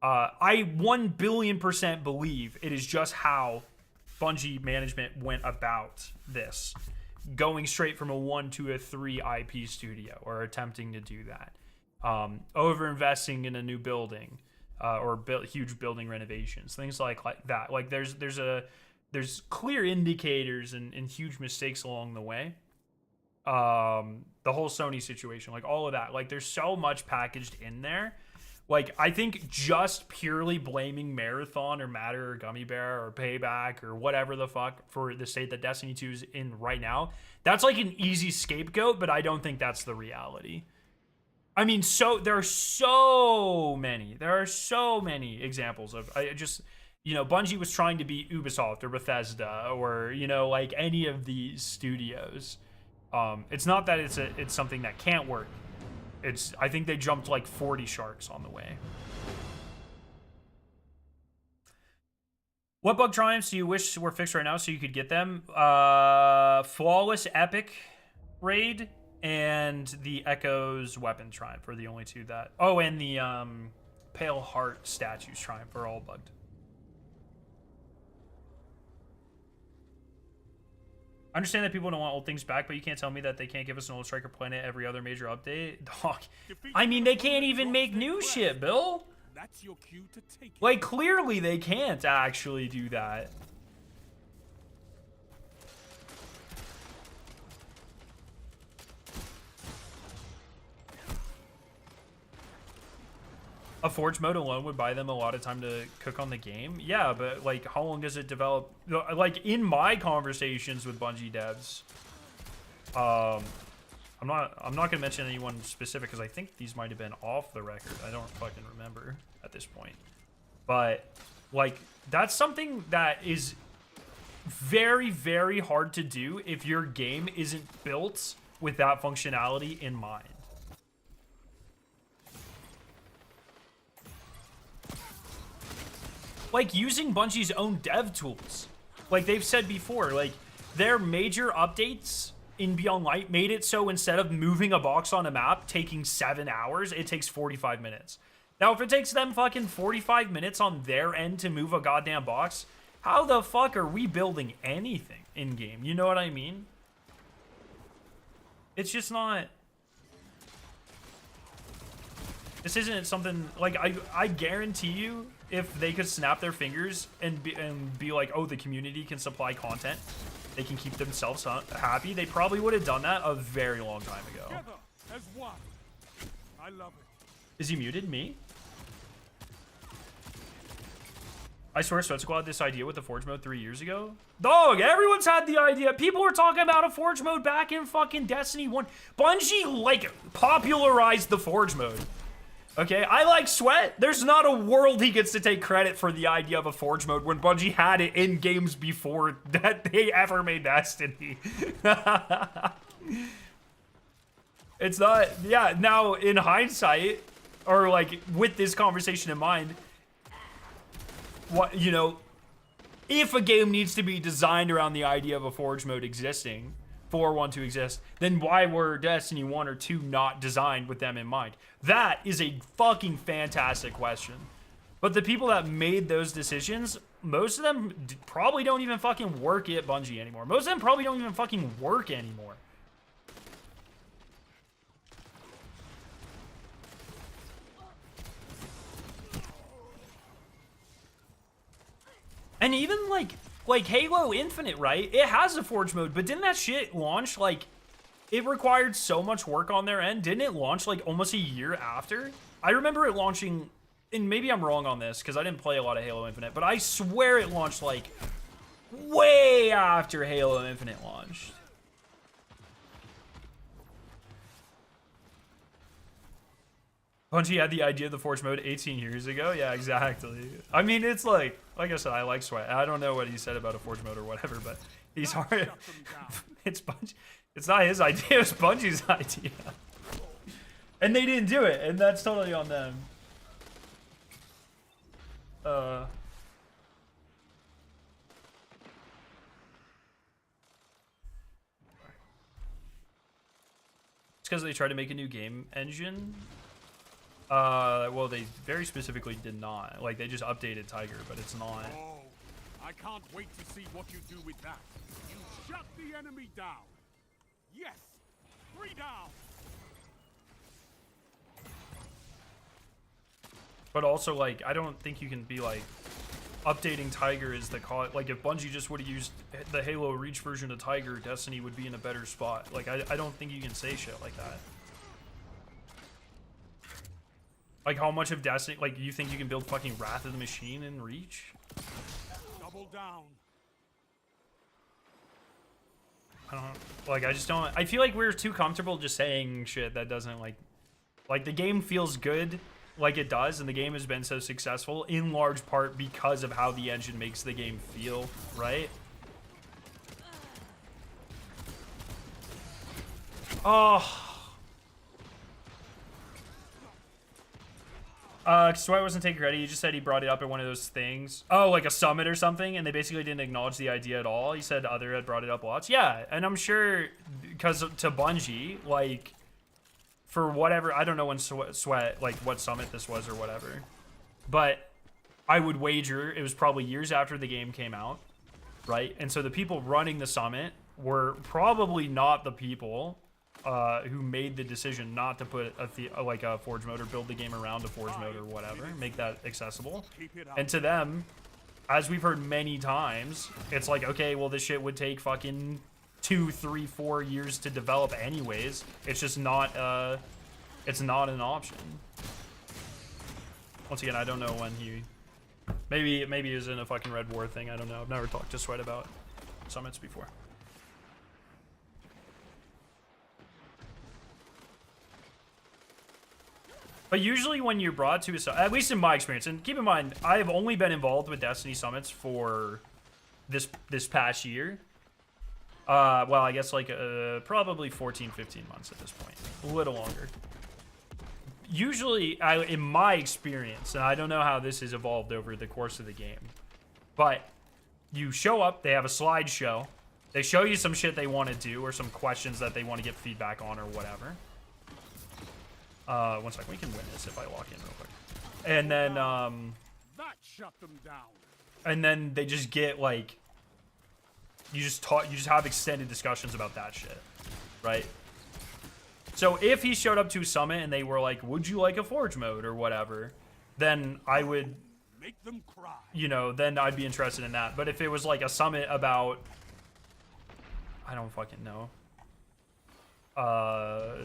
I 1,000,000,000% believe it is just how Bungie management went about this, going straight from a 1 to a 3 IP studio, or attempting to do that, over investing in a new building, or huge building renovations, things like that. Like there's clear indicators and huge mistakes along the way. The whole Sony situation, like all of that, like there's so much packaged in there. Like, I think just purely blaming Marathon or Matter or Gummy Bear or Payback or whatever the fuck for the state that Destiny 2 is in right now, that's like an easy scapegoat, but I don't think that's the reality. I mean, there are so many examples of, Bungie was trying to be Ubisoft or Bethesda or, like any of these studios. It's not that it's something that can't work. I think they jumped like 40 sharks on the way. What bug triumphs do you wish were fixed right now so you could get them? Flawless Epic Raid and the Echo's Weapon Triumph are the only two that... Oh, and the Pale Heart Statues Triumph are all bugged. I understand that people don't want old things back, but you can't tell me that they can't give us an old Striker planet every other major update. Dog. I mean, they can't even make new shit, Bill. That's your cue to take it. Like, clearly they can't actually do that. A Forge mode alone would buy them a lot of time to cook on the game. Yeah, but like, how long does it develop? Like, in my conversations with Bungie devs, I'm not gonna mention anyone specific because I think these might have been off the record. I don't fucking remember at this point. But like, that's something that is very, very hard to do if your game isn't built with that functionality in mind. Like, using Bungie's own dev tools. Like they've said before, like, their major updates in Beyond Light made it so instead of moving a box on a map taking 7 hours, it takes 45 minutes. Now, if it takes them fucking 45 minutes on their end to move a goddamn box, how the fuck are we building anything in-game? You know what I mean? It's just not... This isn't something... Like, I guarantee you, if they could snap their fingers and be like, oh, the community can supply content, they can keep themselves happy, they probably would have done that a very long time ago. Together as one. I love it. Is he muted? Me? I swear Sweat Squad had this idea with the Forge mode 3 years ago. Dog, everyone's had the idea. People were talking about a Forge mode back in fucking Destiny 1. Bungie, like, popularized the Forge mode. Okay, I like Sweat. There's not a world he gets to take credit for the idea of a Forge mode when Bungie had it in games before that they ever made Destiny. It's not, yeah, now in hindsight, or like with this conversation in mind, what, you know, if a game needs to be designed around the idea of a Forge mode existing, for one to exist, then why were Destiny 1 or 2 not designed with them in mind? That is a fucking fantastic question. But the people that made those decisions, most of them probably don't even fucking work at Bungie anymore. Most of them probably don't even fucking work anymore. And even like Halo Infinite, right? It has a Forge mode, but didn't that shit launch, like, it required so much work on their end? Didn't it launch, like, almost a year after? I remember it launching, and maybe I'm wrong on this, because I didn't play a lot of Halo Infinite, but I swear it launched, like, way after Halo Infinite launched. Bungie had the idea of the Forge mode 18 years ago. Yeah, exactly. I mean, it's like I said, I like Sweat. I don't know what he said about a Forge mode or whatever, but He's That hard. shut them down. It's Bungie. It's not his idea. It's Bungie's idea. And they didn't do it, and that's totally on them. It's because they tried to make a new game engine. Well, they very specifically did not. Like, they just updated Tiger, but it's not. Oh, I can't wait to see what you do with that. You shut the enemy down. Yes, 3 down. But also, like, I don't think you can be like, updating Tiger is the cause. Like, if Bungie just would have used the Halo Reach version of Tiger, Destiny would be in a better spot. Like, I don't think you can say shit like that. Like, how much of Destiny, like, you think you can build fucking Wrath of the Machine in Reach? Double down. I don't, like, I just don't, I feel like we're too comfortable just saying shit that doesn't, like, the game feels good, like it does, and the game has been so successful, in large part because of how the engine makes the game feel, right? Oh. Sweat wasn't taking credit. He just said he brought it up at one of those things. Oh, like a summit or something, and they basically didn't acknowledge the idea at all. He said other had brought it up lots. Yeah, and I'm sure because to Bungie, like, for whatever, I don't know when Sweat, like, what summit this was or whatever, but I would wager it was probably years after the game came out, right? And so the people running the summit were probably not the people who made the decision not to put a Forge mode or build the game around a Forge mode or whatever, make that accessible. And to them, as we've heard many times, it's like, okay, well, this shit would take fucking 2, 3, 4 years to develop anyways. It's just not it's not an option. Once again, I don't know when he maybe he was in a fucking Red War thing. I don't know. I've never talked to Sweat about summits before. But usually when you're brought to a summit, at least in my experience, and keep in mind, I have only been involved with Destiny summits for this past year. Well, I guess like probably 14, 15 months at this point. A little longer. Usually, in my experience, and I don't know how this has evolved over the course of the game, but you show up, they have a slideshow, they show you some shit they want to do or some questions that they want to get feedback on or whatever. One second, we can win this if I walk in real quick. And then, that shut them down. And then they just get like, you just have extended discussions about that shit, right? So if he showed up to a summit and they were like, would you like a Forge mode or whatever, then I would, make them cry. You know, then I'd be interested in that. But if it was like a summit about, I don't fucking know,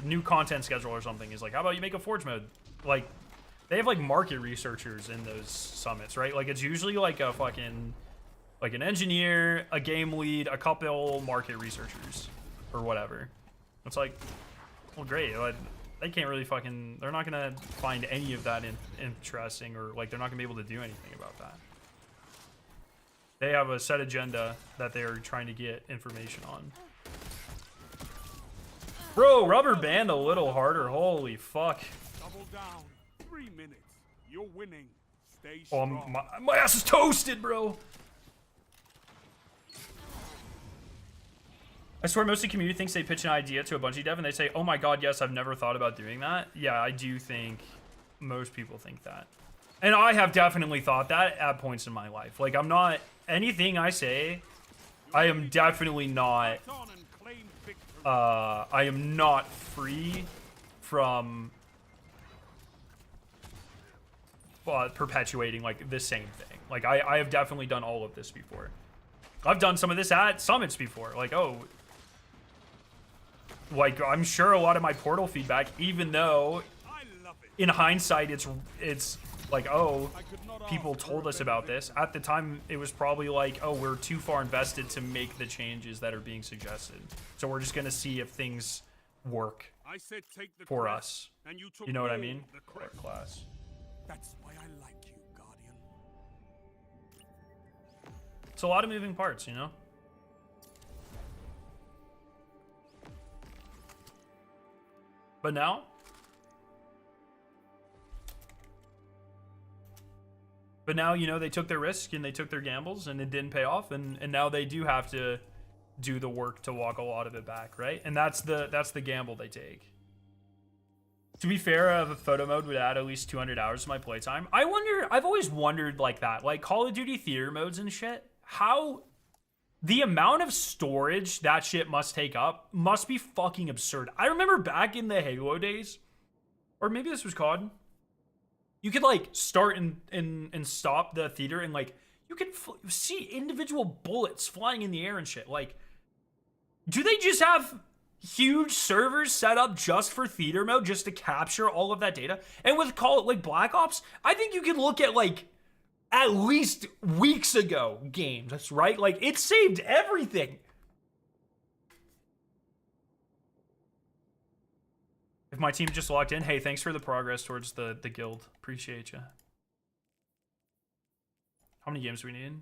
new content schedule or something, is like, how about you make a Forge mode? Like, they have like market researchers in those summits, right? Like, it's usually like a fucking, like an engineer, a game lead, a couple market researchers or whatever. It's like, well, great. Like, they can't really fucking, they're not gonna find any of that interesting, or like they're not gonna be able to do anything about that. They have a set agenda that they're trying to get information on. Bro, rubber band a little harder. Holy fuck. Double down. 3 minutes. You're winning. Stay Oh, strong. my ass is toasted, bro. I swear most of the community thinks they pitch an idea to a Bungie dev and they say, oh my god, yes, I've never thought about doing that. Yeah, I do think most people think that. And I have definitely thought that at points in my life. Like, I'm not, anything I say, I am definitely not, I am not free from perpetuating, like, the same thing. Like, I have definitely done all of this before. I've done some of this at summits before. Like, oh, like, I'm sure a lot of my Portal feedback, even though in hindsight it's like, oh, people told us about this. At the time, it was probably like, oh, we're too far invested to make the changes that are being suggested. So we're just going to see if things work for us. You know what I mean? Class. That's why I like you, Guardian. It's a lot of moving parts, you know? But now, you know, they took their risk and they took their gambles and it didn't pay off, and now they do have to do the work to walk a lot of it back, right? And that's the gamble they take. To be fair, a photo mode would add at least 200 hours to my playtime. I've always wondered like that, like Call of Duty theater modes and shit, how the amount of storage that shit must take up must be fucking absurd. I remember back in the Halo days, or maybe this was COD, you could like start and stop the theater and like you could see individual bullets flying in the air and shit. Like, do they just have huge servers set up just for theater mode just to capture all of that data? And with like Black Ops, I think you could look at like at least weeks ago games. That's right. Like, it saved everything. If my team just logged in, hey, thanks for the progress towards the guild. Appreciate you. How many games do we need?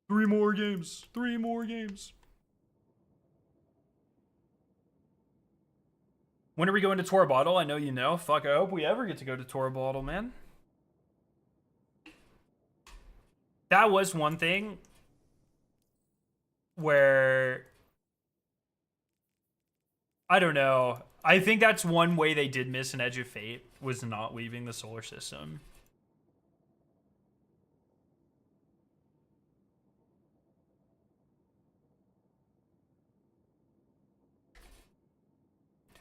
3 more games. 3 more games. When are we going to Tora Bottle? I know you know. Fuck, I hope we ever get to go to Tora Bottle, man. That was one thing where, I don't know. I think that's one way they did miss an Edge of Fate, was not leaving the solar system.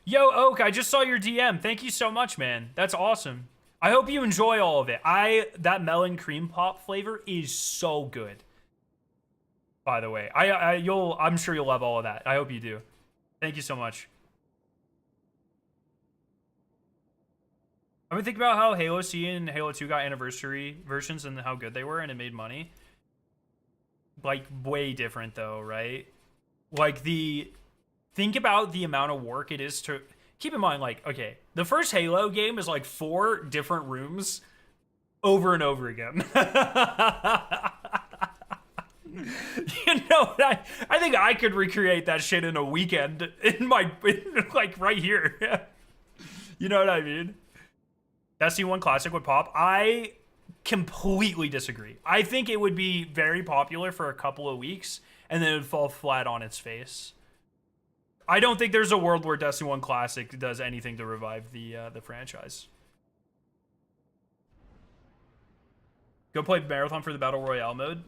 Yo, Oak, I just saw your DM. Thank you so much, man. That's awesome. I hope you enjoy all of it. That melon cream pop flavor is so good. By the way, I'm sure you'll love all of that. I hope you do. Thank you so much. I mean, think about how Halo C and Halo 2 got anniversary versions and how good they were, and it made money. Like, way different though, right? Like, think about the amount of work it is to... Keep in mind, like, okay, the first Halo game is like 4 different rooms over and over again. You know, I think I could recreate that shit in a weekend like right here. You know what I mean? Destiny 1 Classic would pop. I completely disagree. I think it would be very popular for a couple of weeks and then it would fall flat on its face. I don't think there's a world where Destiny 1 Classic does anything to revive the franchise. Go play Marathon for the Battle Royale mode.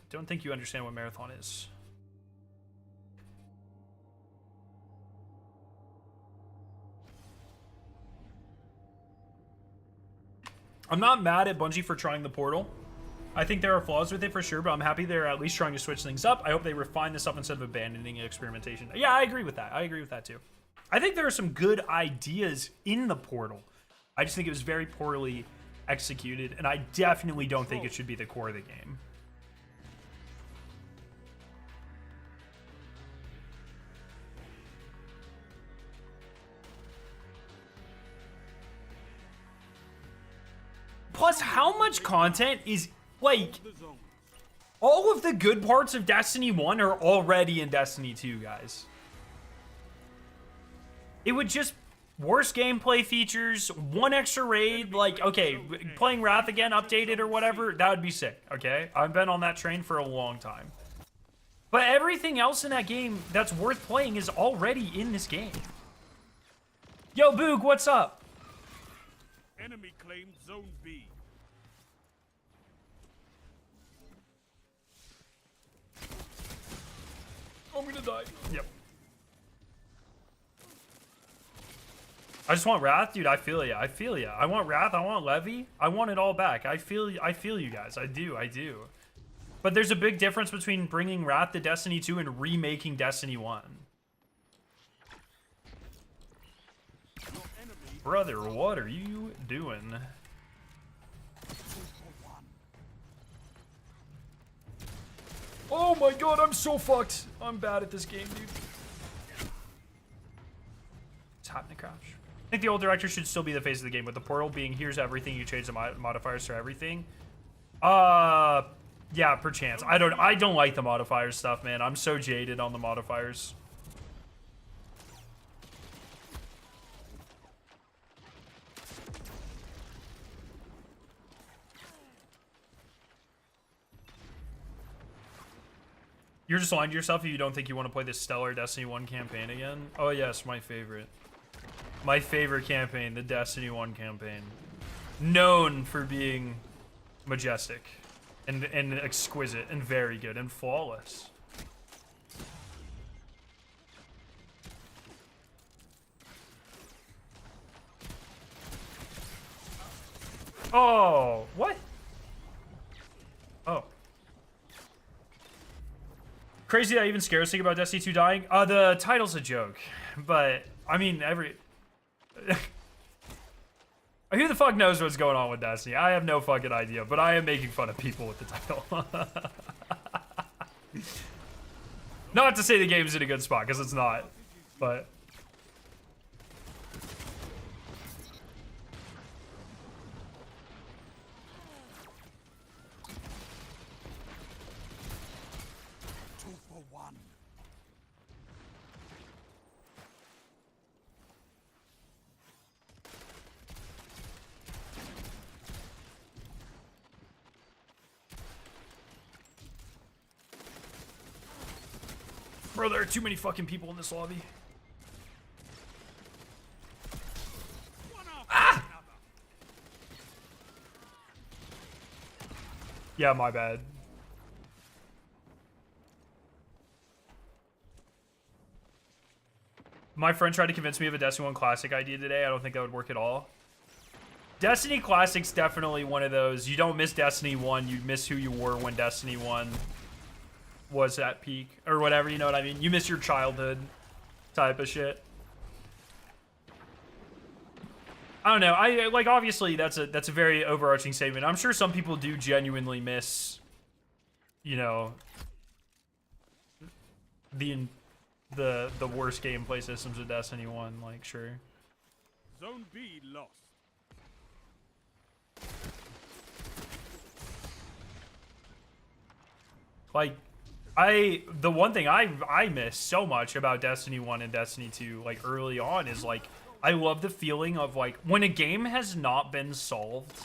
Don't think you understand what Marathon is. I'm not mad at Bungie for trying the portal. I think there are flaws with it for sure, but I'm happy they're at least trying to switch things up. I hope they refine this up instead of abandoning experimentation. Yeah, I agree with that. I agree with that too. I think there are some good ideas in the portal. I just think it was very poorly executed, and I definitely don't think it should be the core of the game. Plus, how much content is... Like, all of the good parts of Destiny 1 are already in Destiny 2, guys. It would just... Worse gameplay features, 1 extra raid, like, okay, playing Wrath again, updated or whatever, that would be sick, okay? I've been on that train for a long time. But everything else in that game that's worth playing is already in this game. Yo, Boog, what's up? Enemy claimed Zone B. I'm gonna die. Yep. I just want Wrath, dude. I feel ya. I feel ya. I want Wrath. I want Levy. I want it all back. I feel you guys. I do. But there's a big difference between bringing Wrath to Destiny 2 and remaking Destiny 1. Brother, what are you doing? Oh my god, I'm so fucked. I'm bad at this game, dude. It's happening, Crouch. I think the old director should still be the face of the game, with the portal being here's everything, you change the modifiers to everything. Yeah, perchance. I don't like the modifiers stuff, man. I'm so jaded on the modifiers. You're just lying to yourself if you don't think you want to play this stellar Destiny 1 campaign again. Oh yes, my favorite. My favorite campaign, the Destiny 1 campaign. Known for being majestic and exquisite and very good and flawless. Oh, what? Oh. Crazy that even scares me about Destiny 2 dying. The title's a joke, but I mean, who the fuck knows what's going on with Destiny? I have no fucking idea, but I am making fun of people with the title. Not to say the game's in a good spot, because it's not, but... Bro, there are too many fucking people in this lobby. Ah! Yeah, my bad. My friend tried to convince me of a Destiny 1 Classic idea today. I don't think that would work at all. Destiny Classic's definitely one of those. You don't miss Destiny 1, you miss who you were when Destiny 1 was at peak or whatever, you know what I mean? You miss your childhood type of shit. I don't know. I like, obviously that's a very overarching statement. I'm sure some people do genuinely miss, you know, the worst gameplay systems of Destiny 1, like, sure. Zone B lost. Like, the one thing I miss so much about Destiny 1 and Destiny 2, like, early on is, like, I love the feeling of, like, when a game has not been solved,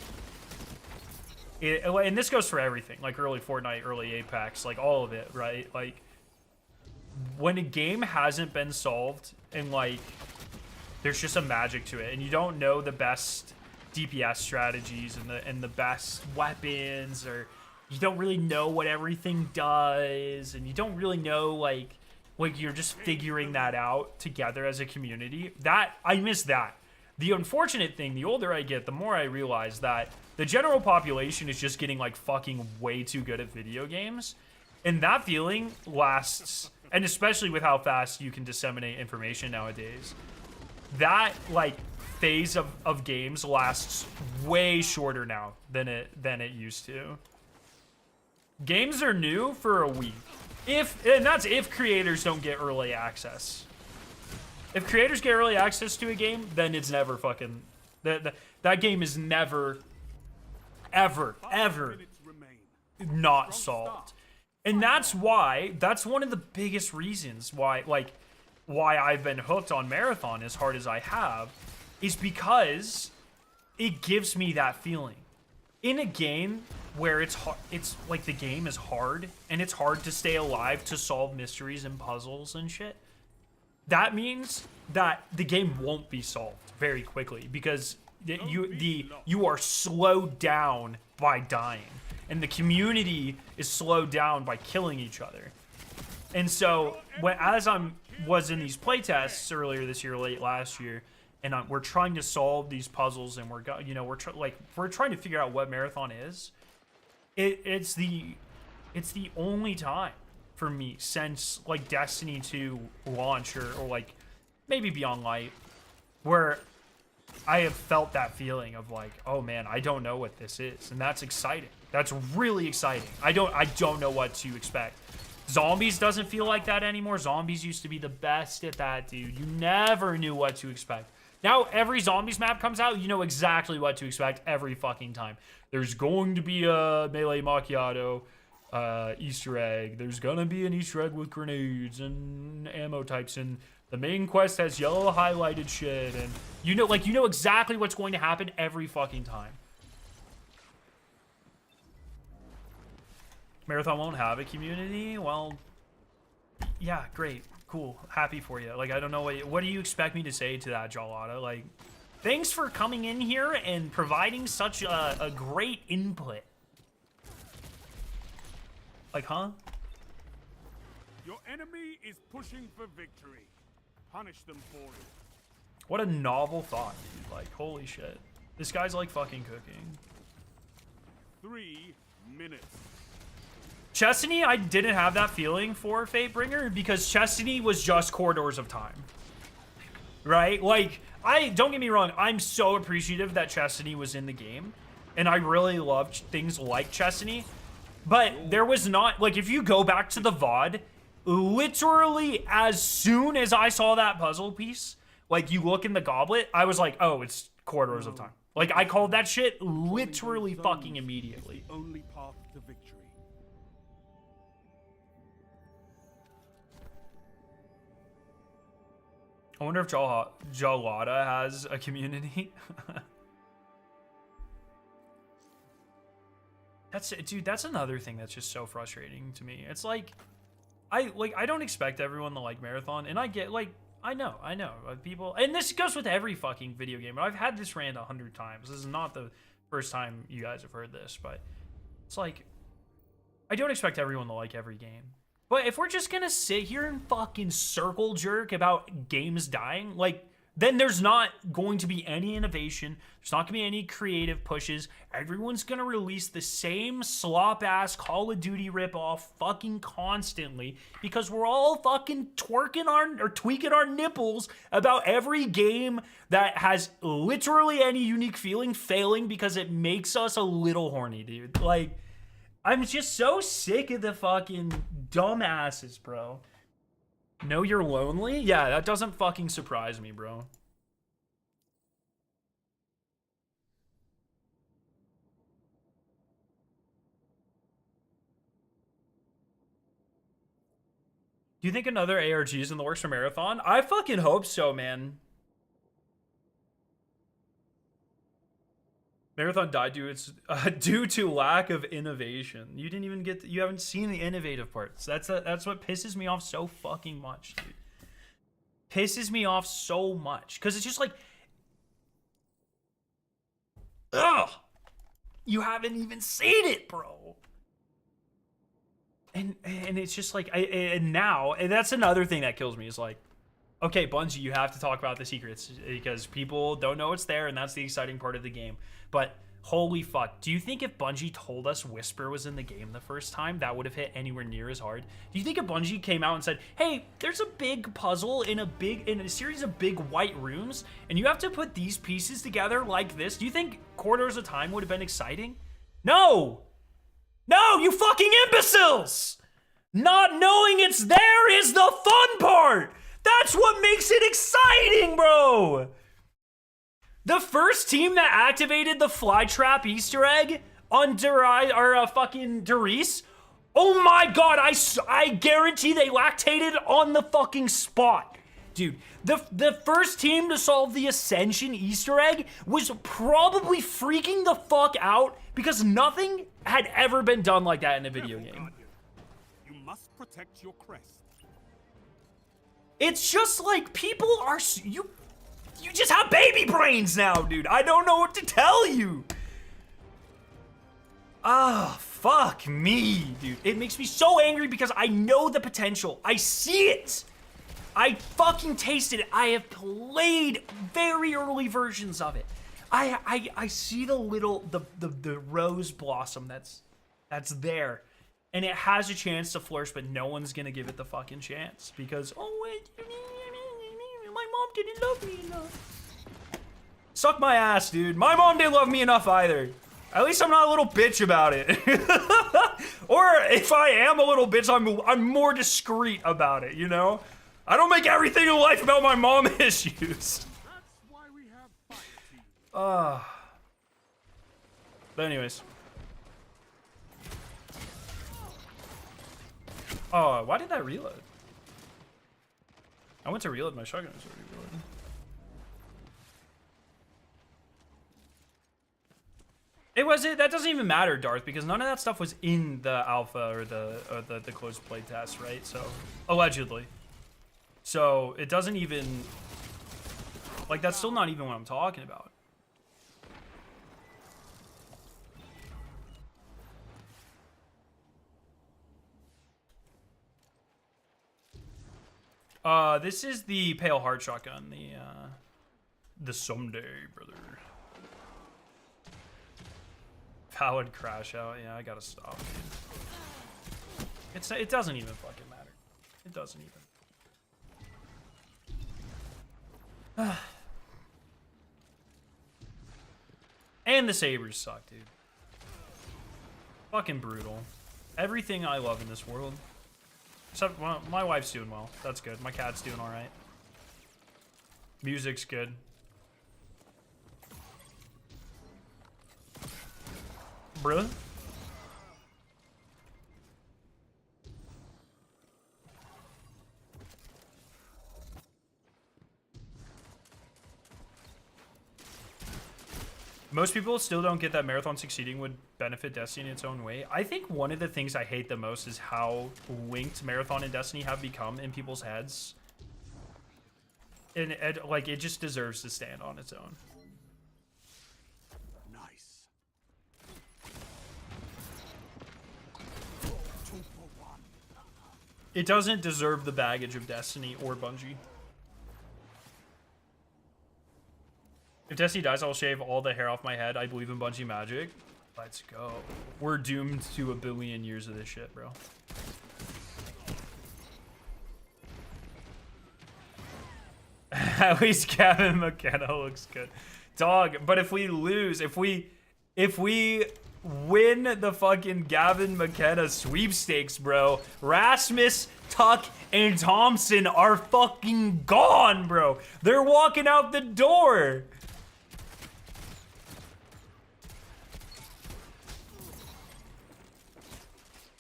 and this goes for everything, like, early Fortnite, early Apex, like, all of it, right? Like, when a game hasn't been solved, and, like, there's just a magic to it, and you don't know the best DPS strategies and the best weapons, or... you don't really know what everything does, and you don't really know, like you're just figuring that out together as a community. I miss that. The unfortunate thing, the older I get, the more I realize that the general population is just getting, like, fucking way too good at video games, and that feeling lasts, and especially with how fast you can disseminate information nowadays, that, like, phase of games lasts way shorter now than it used to. Games are new for a week. And that's if creators don't get early access. If creators get early access to a game, then it's never fucking... That game is never, ever not solved. And that's one of the biggest reasons why I've been hooked on Marathon as hard as I have, is because it gives me that feeling. In a game where it's like the game is hard and it's hard to stay alive to solve mysteries and puzzles and shit, that means that the game won't be solved very quickly because you are slowed down by dying, and the community is slowed down by killing each other. And so as I was in these playtests earlier this year, late last year, and we're trying to solve these puzzles, and we're trying to figure out what Marathon is. It's the only time for me since, like, Destiny 2 launch or like maybe Beyond Light, where I have felt that feeling of, like, oh man, I don't know what this is, and that's exciting. That's really exciting. I don't know what to expect. Zombies doesn't feel like that anymore. Zombies used to be the best at that, dude. You never knew what to expect. Now, every Zombies map comes out, you know exactly what to expect every fucking time. There's going to be a Melee Macchiato Easter egg. There's gonna be an Easter egg with grenades and ammo types, and the main quest has yellow highlighted shit, and you know exactly what's going to happen every fucking time. Marathon won't have a community? Well, yeah, great, cool, happy for you. Like, I don't know what do you expect me to say to that, Jalada? Like, thanks for coming in here and providing such a great input. Like, huh? Your enemy is pushing for victory. Punish them for it. What a novel thought, dude. Like, holy shit. This guy's like fucking cooking. 3 minutes. Chestney, I didn't have that feeling for Fatebringer because Chestney was just Corridors of Time. Right? Like, don't get me wrong, I'm so appreciative that Chestney was in the game. And I really loved things like Chestney. But there was not, like, if you go back to the VOD, literally as soon as I saw that puzzle piece, like, you look in the goblet, I was like, oh, it's Corridors of Time. Like, I called that shit literally fucking immediately. Only path to victory. I wonder if Jalada has a community. Dude, that's another thing that's just so frustrating to me. It's like I don't expect everyone to like Marathon, and I get, like, I know people, and this goes with every fucking video game. I've had this rant 100 times. This is not the first time you guys have heard this, but it's like I don't expect everyone to like every game. But if we're just gonna sit here and fucking circle jerk about games dying, like, then there's not going to be any innovation. There's not gonna be any creative pushes. Everyone's gonna release the same slop-ass Call of Duty ripoff fucking constantly because we're all fucking tweaking our nipples about every game that has literally any unique feeling failing because it makes us a little horny, dude. Like, I'm just so sick of the fucking dumbasses, bro. Know you're lonely? Yeah, that doesn't fucking surprise me, bro. Do you think another ARG is in the works for Marathon? I fucking hope so, man. Marathon died due to lack of innovation. You didn't even you haven't seen the innovative parts. That's what pisses me off so fucking much, dude. Pisses me off so much because it's just like, ugh, you haven't even seen it, bro. And it's just like, and that's another thing that kills me is like, okay, Bungie, you have to talk about the secrets because people don't know it's there, and that's the exciting part of the game. But holy fuck, do you think if Bungie told us Whisper was in the game the first time, that would have hit anywhere near as hard? Do you think if Bungie came out and said, hey, there's a big puzzle in a series of big white rooms, and you have to put these pieces together like this, do you think Corridors of Time would have been exciting? No! No, you fucking imbeciles! Not knowing it's there is the fun part! That's what makes it exciting, bro! The first team that activated the Flytrap Easter egg on fucking Dres, oh my god, I guarantee they lactated on the fucking spot. Dude, the first team to solve the Ascension Easter egg was probably freaking the fuck out because nothing had ever been done like that in a video game. You must protect your crest. It's just like people are you just have baby brains now, dude. I don't know what to tell you. Ah, fuck me, dude. It makes me so angry because I know the potential. I see it. I fucking tasted it. I have played very early versions of it. I see the little the rose blossom that's there. And it has a chance to flourish, but no one's gonna give it the fucking chance because, oh wait, my mom didn't love me enough. Suck my ass, dude. My mom didn't love me enough either. At least I'm not a little bitch about it. Or if I am a little bitch, I'm more discreet about it, you know? I don't make everything in life about my mom issues. That's why we have fire teams. But anyways. Oh, why did that reload? I went to reload my shotgun. It's already reloaded. That doesn't even matter, Darth, because none of that stuff was in the alpha or the closed play test, right? So allegedly. So it doesn't even, like, that's still not even what I'm talking about. This is the Pale Heart shotgun, the someday, brother. Valid crash out. Yeah, I gotta stop, dude. It doesn't even fucking matter. It doesn't even. And the sabers suck, dude. Fucking brutal. Everything I love in this world. Except, well, my wife's doing well. That's good. My cat's doing alright. Music's good. Bruh. Most people still don't get that Marathon succeeding would benefit Destiny in its own way. I think one of the things I hate the most is how linked Marathon and Destiny have become in people's heads. And like, it just deserves to stand on its own. Nice. 2 for 1. It doesn't deserve the baggage of Destiny or Bungie. If Destiny dies, I'll shave all the hair off my head. I believe in Bungie magic. Let's go. We're doomed to a billion years of this shit, bro. At least Gavin McKenna looks good. Dog, but if we lose, if we win the fucking Gavin McKenna sweepstakes, bro, Rasmus, Tuck, and Thompson are fucking gone, bro. They're walking out the door.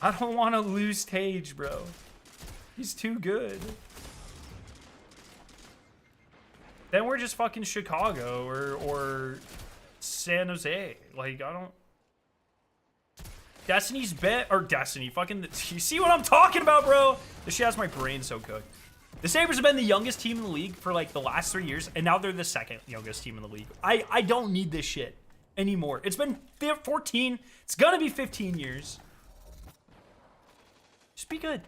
I don't want to lose Tage, bro. He's too good. Then we're just fucking Chicago or San Jose. Like, I don't... Destiny's bet... Or Destiny. Fucking... You see what I'm talking about, bro? This shit has my brain so cooked. The Sabres have been the youngest team in the league for, like, the last 3 years, and now they're the second youngest team in the league. I don't need this shit anymore. It's been 14... It's gonna be 15 years. Just be good.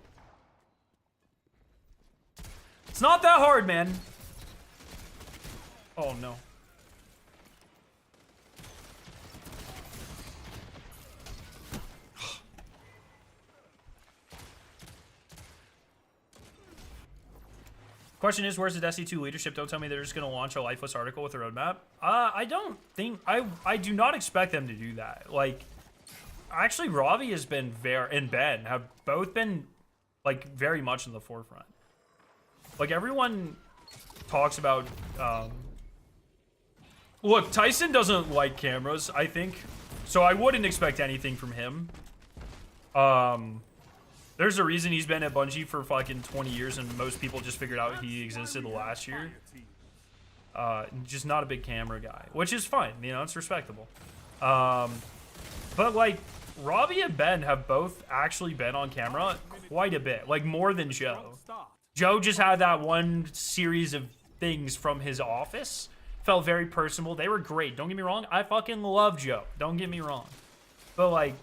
It's not that hard, man. Oh, no. Question is, where's the Destiny 2 leadership? Don't tell me they're just going to launch a lifeless article with a roadmap. I don't think... I do not expect them to do that. Like... Actually, Ravi has been and Ben have both been, like, very much in the forefront. Like, everyone talks about, Look, Tyson doesn't like cameras, I think. So I wouldn't expect anything from him. There's a reason he's been at Bungie for fucking 20 years, and most people just figured out he existed last year. Just not a big camera guy, which is fine. You know, it's respectable. But, like, Robbie and Ben have both actually been on camera quite a bit. Like, more than Joe. Joe just had that one series of things from his office. Felt very personable. They were great. Don't get me wrong. I fucking love Joe. Don't get me wrong. But, like,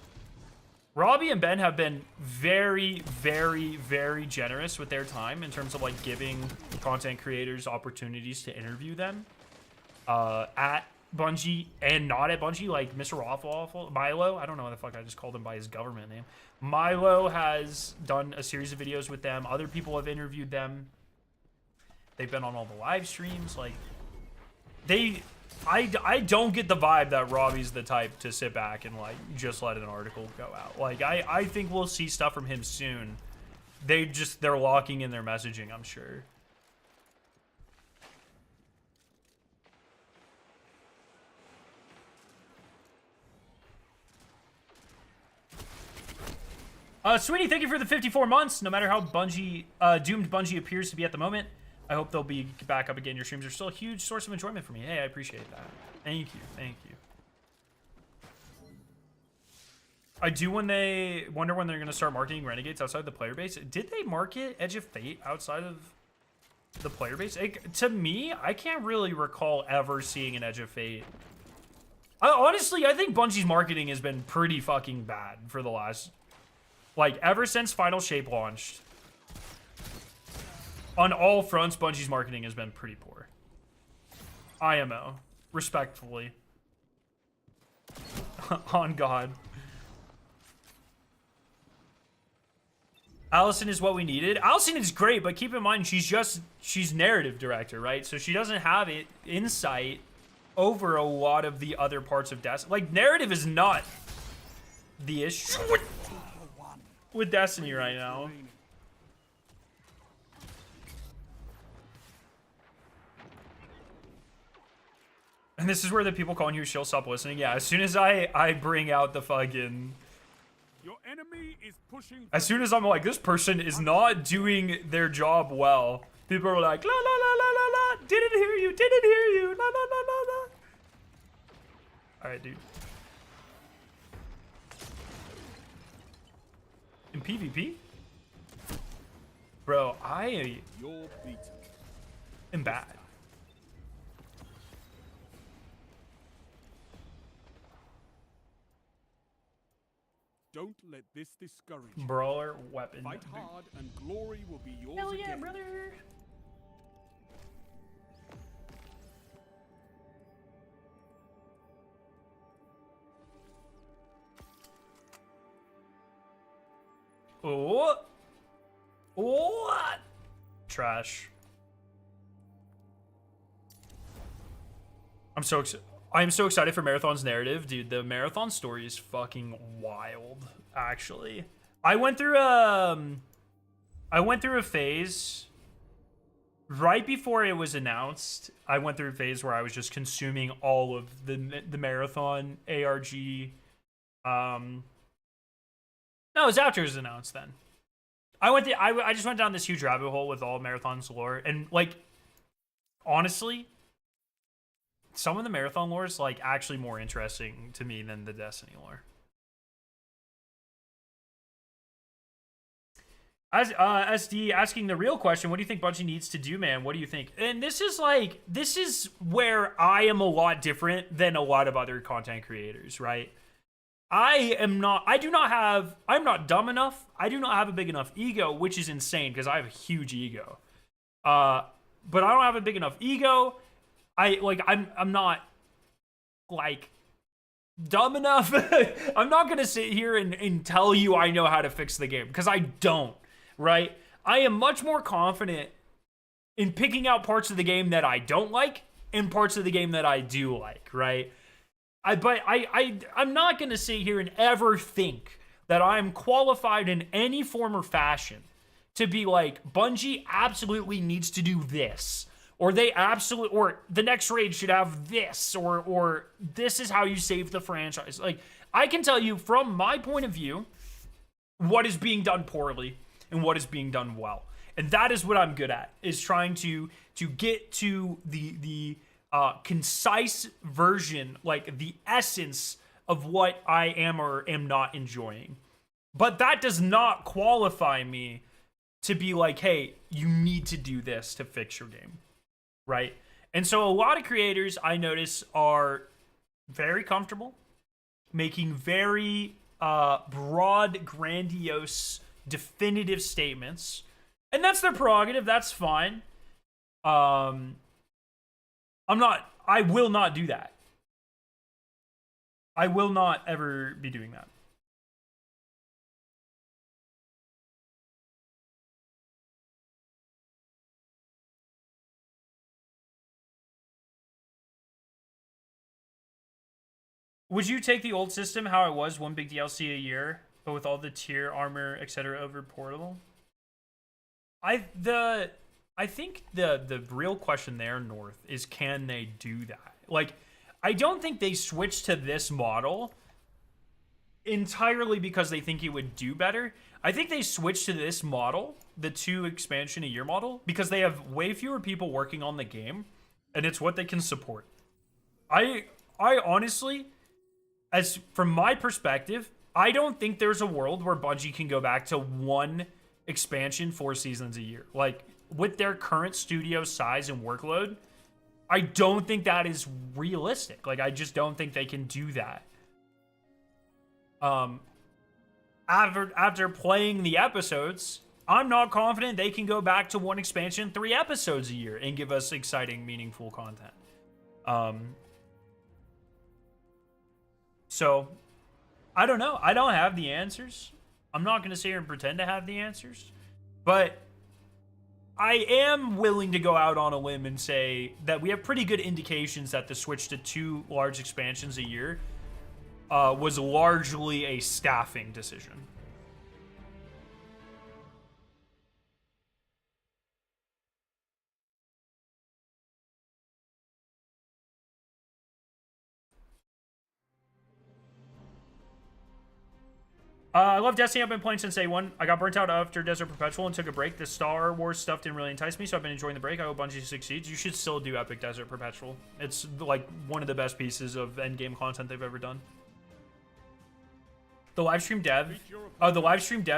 Robbie and Ben have been very, very, very generous with their time in terms of, like, giving content creators opportunities to interview them at Bungie and not at Bungie, like Mr. Awful, Milo. I don't know what the fuck I just called him by his government name. Milo has done a series of videos with them. Other people have interviewed them. They've been on all the live streams. Like, I don't get the vibe that Robbie's the type to sit back and, like, just let an article go out. Like, I think we'll see stuff from him soon. They're locking in their messaging, I'm sure. Sweetie, thank you for the 54 months. No matter how doomed Bungie appears to be at the moment, I hope they'll be back up again. Your streams are still a huge source of enjoyment for me. Hey, I appreciate that. Thank you. Thank you. I do wonder when they're gonna start marketing Renegades outside the player base. Did they market Edge of Fate outside of the player base? To me, I can't really recall ever seeing an Edge of Fate. Honestly, I think Bungie's marketing has been pretty fucking bad for the last, like, ever since Final Shape launched. On all fronts, Bungie's marketing has been pretty poor. IMO, respectfully. On God. Allison is what we needed. Allison is great, but keep in mind she's narrative director, right? So she doesn't have insight over a lot of the other parts of Destiny. Like, narrative is not the issue with Destiny right now. And this is where the people calling you she'll stop listening. Yeah, as soon as I bring out the fucking... Your enemy is pushing. As soon as I'm like, this person is not doing their job well, people are like, la la la la la la, didn't hear you, la la la la la. Alright, dude. In PvP? Bro, I am bad. Don't let this discourage you. Brawler weapon. Fight hard and glory will be yours. Hell yeah, again. brother. Oh. What? Trash. I am so excited for Marathon's narrative, dude. The Marathon story is fucking wild, actually. I went through a phase right before it was announced. I went through a phase where I was just consuming all of the Marathon ARG. No, it was after it was announced then. I just went down this huge rabbit hole with all Marathon's lore, and like, honestly, some of the Marathon lore is like actually more interesting to me than the Destiny lore. As SD asking the real question, what do you think Bungie needs to do, man? What do you think? And this is where I am a lot different than a lot of other content creators, right? I'm not dumb enough. I do not have a big enough ego, which is insane because I have a huge ego. But I don't have a big enough ego. I'm not like dumb enough. I'm not gonna sit here and tell you I know how to fix the game because I don't, right? I am much more confident in picking out parts of the game that I don't like and parts of the game that I do like, right? I'm not gonna sit here and ever think that I'm qualified in any form or fashion to be like, Bungie absolutely needs to do this. Or or the next raid should have this, or this is how you save the franchise. Like, I can tell you from my point of view what is being done poorly and what is being done well. And that is what I'm good at, is trying to get to the concise version, like the essence of what I am or am not enjoying. But that does not qualify me to be like, hey, you need to do this to fix your game. Right? And so a lot of creators I notice are very comfortable making very broad, grandiose, definitive statements. And that's their prerogative. That's fine. I will not do that. I will not ever be doing that. Would you take the old system, how it was, one big DLC a year, but with all the tier, armor, etc. over portable? I think the real question there, North, is can they do that? Like, I don't think they switched to this model entirely because they think it would do better. I think they switched to this model, the 2 expansion a year model, because they have way fewer people working on the game, and it's what they can support. I honestly, as from my perspective, I don't think there's a world where Bungie can go back to one expansion 4 seasons a year. Like, with their current studio size and workload, I don't think that is realistic. Like, I just don't think they can do that. After playing the episodes, I'm not confident they can go back to one expansion 3 episodes a year and give us exciting, meaningful content. So, I don't know. I don't have the answers. I'm not going to sit here and pretend to have the answers. But I am willing to go out on a limb and say that we have pretty good indications that the switch to 2 large expansions a year was largely a staffing decision. I love Destiny. I've been playing since day one. I got burnt out after Desert Perpetual and took a break. The Star Wars stuff didn't really entice me, so I've been enjoying the break. I hope Bungie succeeds. You should still do Epic Desert Perpetual. It's like one of the best pieces of endgame content they've ever done. The live stream dev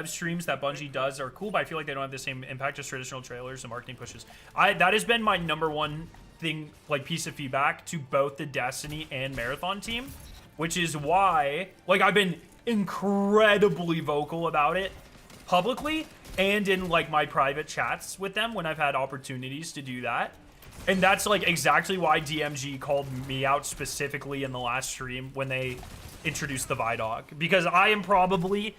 streams that Bungie does are cool, but I feel like they don't have the same impact as traditional trailers and marketing pushes. That has been my #1 thing, like piece of feedback to both the Destiny and Marathon team, which is why, like, I've been incredibly vocal about it publicly and in like my private chats with them when I've had opportunities to do that. And that's like exactly why DMG called me out specifically in the last stream when they introduced the Vidoc, because I am probably,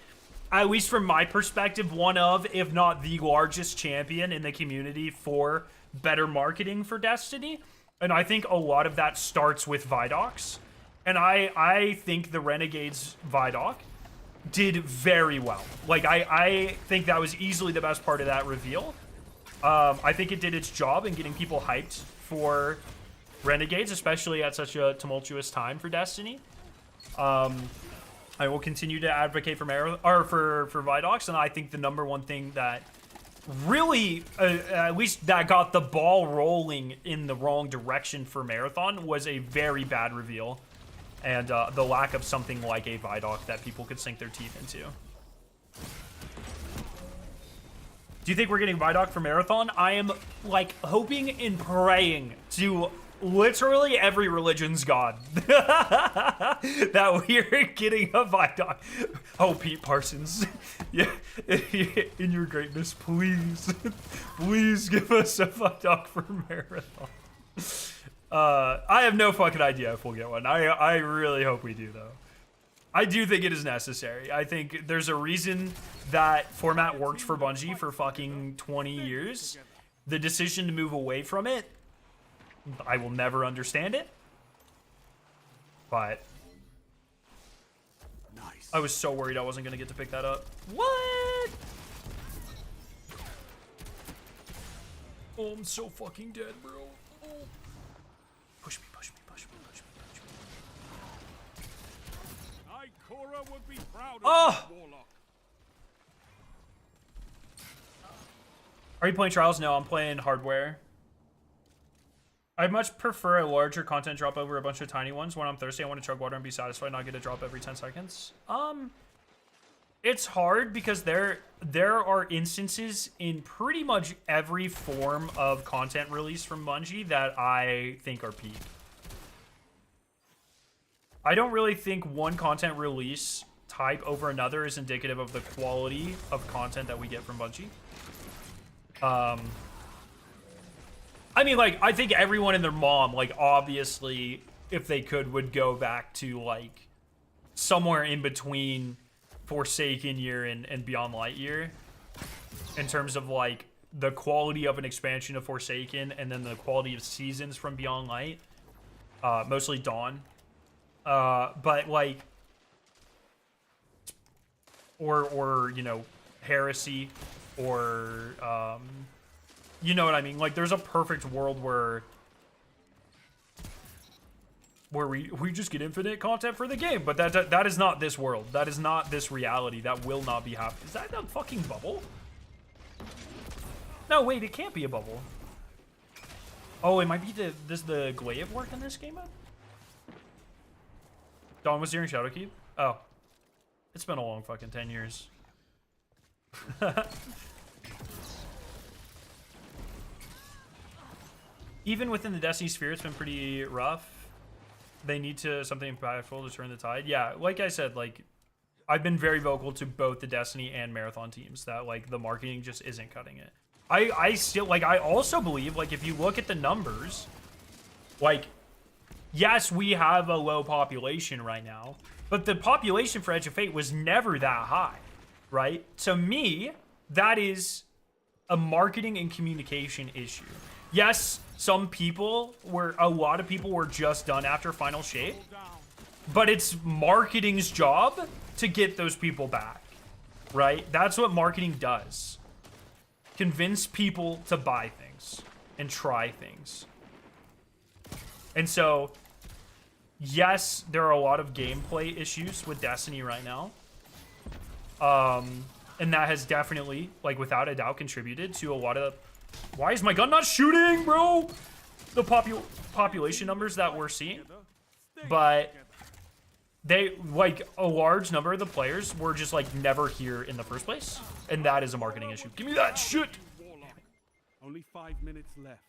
at least from my perspective, one of, if not the largest champion in the community for better marketing for Destiny. And I think a lot of that starts with Vidocs. And I think the Renegades Vidoc did very well. Like, I think that was easily the best part of that reveal. I think it did its job in getting people hyped for Renegades, especially at such a tumultuous time for Destiny. I will continue to advocate for Vidocs, and I think the #1 thing that really, at least that got the ball rolling in the wrong direction for Marathon was a very bad reveal. And the lack of something like a Vidoc that people could sink their teeth into. Do you think we're getting Vidoc for Marathon? I am, like, hoping and praying to literally every religion's god that we're getting a Vidoc. Oh, Pete Parsons. Yeah, in your greatness, please. Please give us a Vidoc for Marathon. I have no fucking idea if we'll get one. I really hope we do, though. I do think it is necessary. I think there's a reason that format worked for Bungie for fucking 20 years. The decision to move away from it, I will never understand it. But nice. I was so worried I wasn't going to get to pick that up. What? Oh, I'm so fucking dead, bro. Oh. Push me, push me, push me, push me, push me. Ikora would be proud of Oh! you, Warlock. Are you playing Trials? No, I'm playing Hardware. I'd much prefer a larger content drop over a bunch of tiny ones. When I'm thirsty, I want to chug water and be satisfied, not get a drop every 10 seconds. It's hard because there are instances in pretty much every form of content release from Bungie that I think are peak. I don't really think one content release type over another is indicative of the quality of content that we get from Bungie. I mean, like, I think everyone and their mom, like, obviously, if they could, would go back to, like, somewhere in between Forsaken Year and Beyond Light Year, in terms of, like, the quality of an expansion of Forsaken and then the quality of seasons from Beyond Light. Mostly Dawn. But, like, or, you know, Heresy, or, you know what I mean? Like, there's a perfect world where we just get infinite content for the game, but that is not this world. That is not this reality. That will not be happening. Is that a fucking bubble? No, wait, it can't be a bubble. Oh, it might be does the glaive work in this game mode? Dawn was during Shadowkeep? Oh. It's been a long fucking 10 years. Even within the Destiny sphere, it's been pretty rough. They need to something impactful to turn the tide. Yeah, like I said, like I've been very vocal to both the Destiny and Marathon teams that like the marketing just isn't cutting it. I still like, I also believe like if you look at the numbers, like yes, we have a low population right now, but the population for Edge of Fate was never that high, right? To me, that is a marketing and communication issue. Yes, a lot of people were just done after Final Shape, but it's marketing's job to get those people back, right? That's what marketing does. Convince people to buy things and try things. And so, yes, there are a lot of gameplay issues with Destiny right now. And that has definitely, like, without a doubt contributed to a lot of... Why is my gun not shooting, bro? The population numbers that we're seeing. But they, like, a large number of the players were just, like, never here in the first place. And that is a marketing issue. Give me that shit! Only 5 minutes left.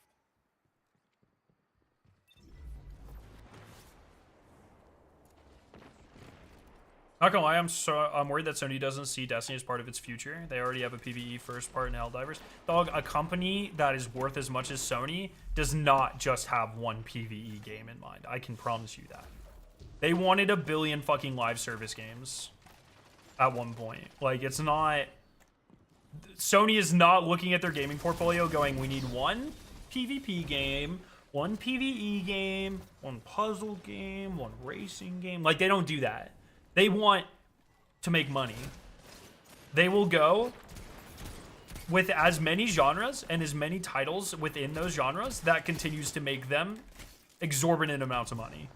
Not gonna lie, I'm worried that Sony doesn't see Destiny as part of its future. They already have a PvE first part in Helldivers. Dog, a company that is worth as much as Sony does not just have one PvE game in mind. I can promise you that. They wanted 1 billion fucking live service games at one point. Like, it's not... Sony is not looking at their gaming portfolio going, we need one PvP game, one PvE game, one puzzle game, one racing game. Like, they don't do that. They want to make money. They will go with as many genres and as many titles within those genres that continues to make them exorbitant amounts of money.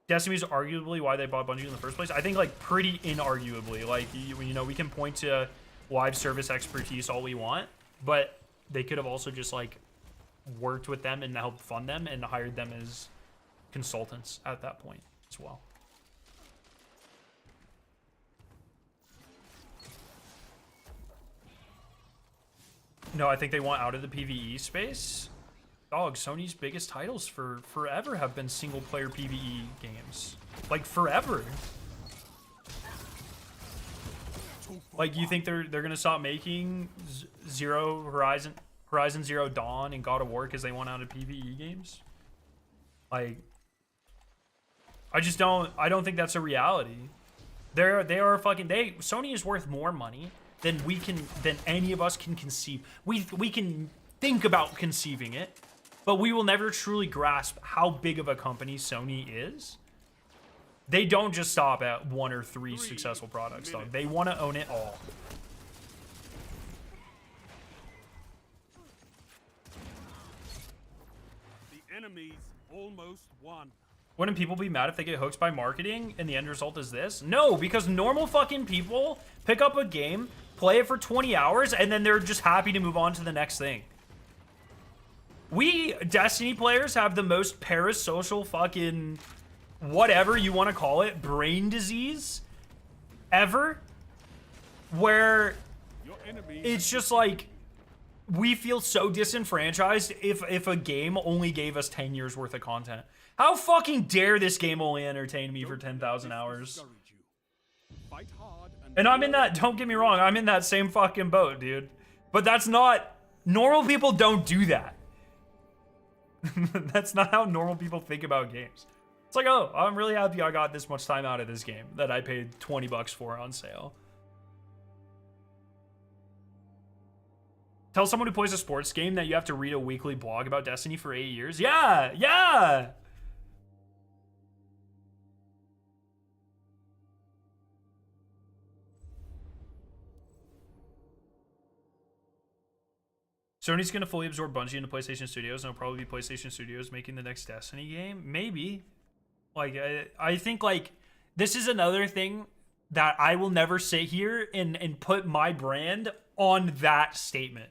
Destiny is arguably why they bought Bungie in the first place. I think, like, pretty inarguably. Like, you know, we can point to live service expertise all we want, but they could have also just, like, worked with them and helped fund them and hired them as consultants at that point as well. No, I think they want out of the PvE space. Dog, Sony's biggest titles for forever have been single-player PvE games. Like, forever. Like, you think they're gonna stop making Horizon Zero Dawn and God of War because they want out of PvE games? Like, I don't think that's a reality. Sony is worth more money than any of us can conceive. We can think about conceiving it, but we will never truly grasp how big of a company Sony is. They don't just stop at 1 or 3 successful products, though. They want to own it all. The enemy's almost won. Wouldn't people be mad if they get hooked by marketing and the end result is this? No, because normal fucking people pick up a game, play it for 20 hours, and then they're just happy to move on to the next thing. We Destiny players have the most parasocial fucking whatever you want to call it, brain disease ever, where it's just like we feel so disenfranchised if a game only gave us 10 years worth of content. How fucking dare this game only entertain me for 10,000 hours? And I'm in that, don't get me wrong, I'm in that same fucking boat, dude. But that's not, normal people don't do that. That's not how normal people think about games. It's like, oh, I'm really happy I got this much time out of this game that I paid 20 bucks for on sale. Tell someone who plays a sports game that you have to read a weekly blog about Destiny for 8 years. Yeah, yeah. Sony's going to fully absorb Bungie into PlayStation Studios, and it'll probably be PlayStation Studios making the next Destiny game. Maybe. Like, I think, like, this is another thing that I will never sit here and put my brand on that statement.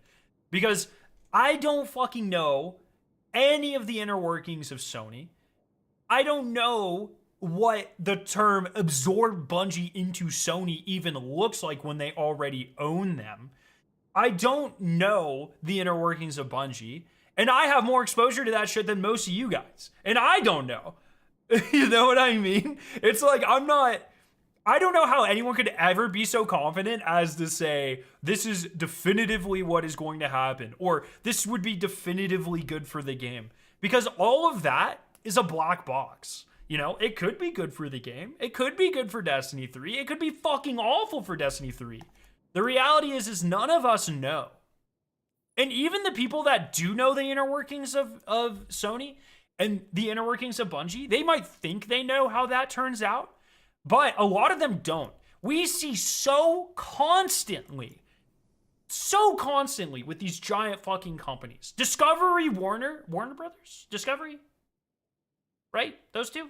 Because I don't fucking know any of the inner workings of Sony. I don't know what the term absorb Bungie into Sony even looks like when they already own them. I don't know the inner workings of Bungie, and I have more exposure to that shit than most of you guys, and I don't know. You know what I mean? It's like, I don't know how anyone could ever be so confident as to say, this is definitively what is going to happen, or this would be definitively good for the game. Because all of that is a black box. You know, it could be good for the game. It could be good for Destiny 3. It could be fucking awful for Destiny 3. The reality is none of us know. And even the people that do know the inner workings of Sony and the inner workings of Bungie, they might think they know how that turns out, but a lot of them don't. We see so constantly with these giant fucking companies. Discovery, Warner Brothers? Discovery? Right? Those two?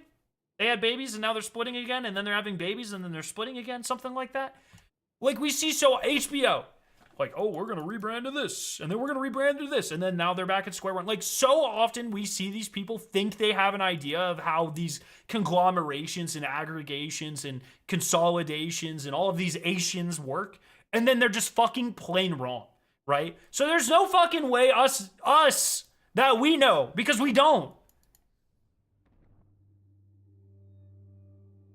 They had babies and now they're splitting again, and then they're having babies and then they're splitting again, something like that. Like, we see so HBO, like, oh, we're going to rebrand to this, and then we're going to rebrand to this, and then now they're back at square one. Like, so often we see these people think they have an idea of how these conglomerations and aggregations and consolidations and all of these Asians work, and then they're just fucking plain wrong, right? So there's no fucking way us that we know, because we don't.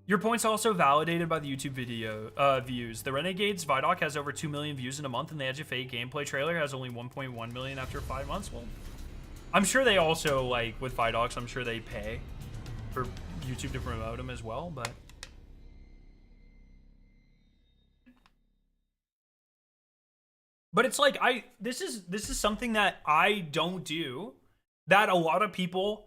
Your point's also validated by the YouTube video views. The Renegades Vidoc has over 2 million views in a month, and the Edge of Fate gameplay trailer has only 1.1 million after 5 months. Well, I'm sure they also, like, with Vidocs, I'm sure they pay for YouTube to promote them as well, but... But it's like, this is something that I don't do, that a lot of people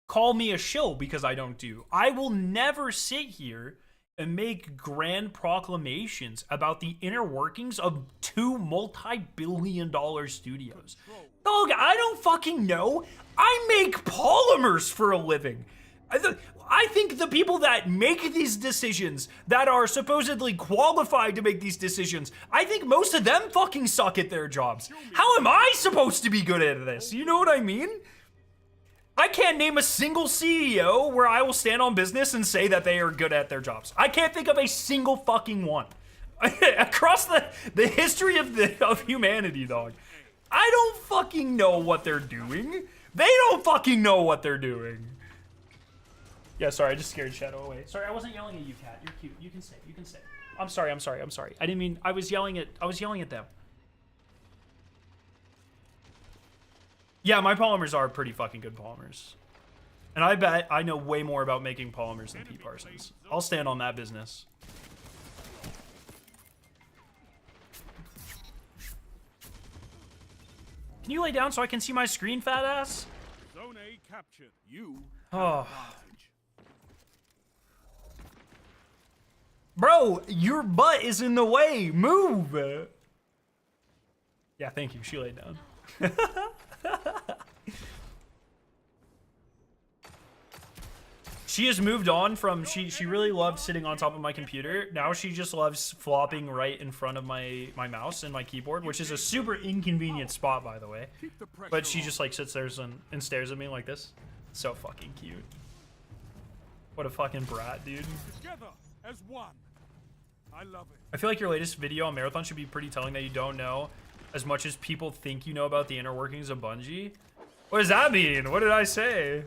call me a shill because I don't do. I will never sit here and make grand proclamations about the inner workings of two multi-billion-dollar studios. Dog, I don't fucking know. I make polymers for a living. I think the people that make these decisions, that are supposedly qualified to make these decisions, I think most of them fucking suck at their jobs. How am I supposed to be good at this? You know what I mean? I can't name a single CEO where I will stand on business and say that they are good at their jobs. I can't think of a single fucking one. Across the history of humanity, dog. I don't fucking know what they're doing. They don't fucking know what they're doing. Yeah, sorry, I just scared Shadow away. Sorry, I wasn't yelling at you, Cat. You're cute. You can say. I'm sorry. I didn't mean, I was yelling at them. Yeah, my polymers are pretty fucking good polymers. And I bet I know way more about making polymers than Pete Parsons. I'll stand on that business. Can you lay down so I can see my screen, fat ass? Zone A captured. You Oh. Bro, your butt is in the way. Move. Yeah, thank you. She laid down. She has moved on from, she really loved sitting on top of my computer. Now she just loves flopping right in front of my mouse and my keyboard, which is a super inconvenient spot, by the way. But she just like sits there and stares at me like this. So fucking cute. What a fucking brat, dude. together as one. I love it. I feel like your latest video on Marathon should be pretty telling that you don't know as much as people think you know about the inner workings of Bungie. What does that mean? What did I say?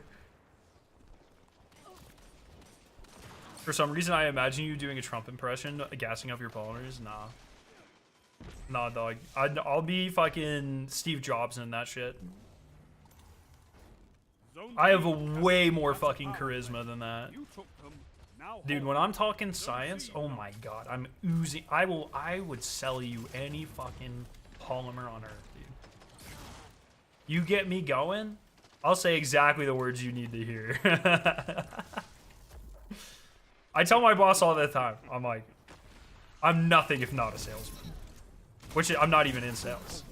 For some reason, I imagine you doing a Trump impression, gassing up your polymers. Nah. Nah, dog. I'll be fucking Steve Jobs in that shit. I have a way more fucking charisma than that. Dude, when I'm talking science, oh my god, I'm oozing. I would sell you any fucking polymer on earth, dude. You get me going, I'll say exactly the words you need to hear. I tell my boss all the time, I'm like, I'm nothing if not a salesman. Which I'm not even in sales.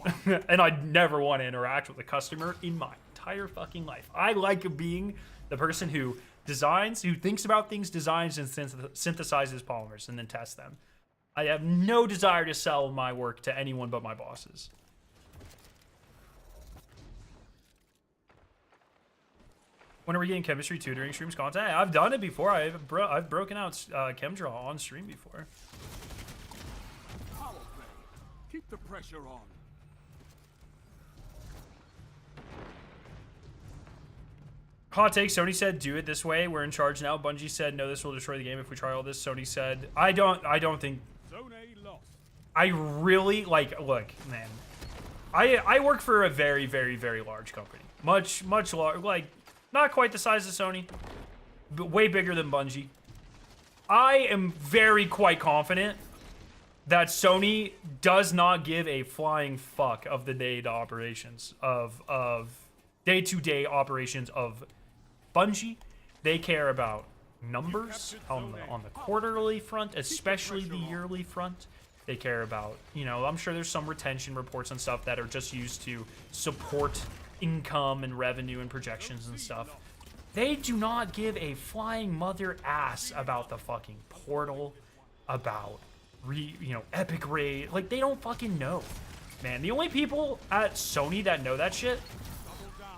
And I never want to interact with a customer in my entire fucking life. I like being the person who designs, who thinks about things, designs, and synthesizes polymers, and then tests them. I have no desire to sell my work to anyone but my bosses. When are we getting chemistry tutoring streams content? Hey, I've done it before. I've broken out ChemDraw on stream before. Power play. Keep the pressure on. Hot take, Sony said do it this way. We're in charge now. Bungie said no, this will destroy the game if we try all this. Sony said I don't think Zone A lost. I really like look, man. I work for a very, very, very large company. Much large, like not quite the size of Sony, but way bigger than Bungie. I am quite confident that Sony does not give a flying fuck of the day-to-day operations of day-to-day operations of Bungie. They care about numbers on the quarterly front, especially the yearly front. They care about, you know, I'm sure there's some retention reports and stuff that are just used to support income and revenue and projections and stuff. They do not give a flying mother ass about the fucking portal, about epic raid. Like, they don't fucking know, man. The only people at Sony that know that shit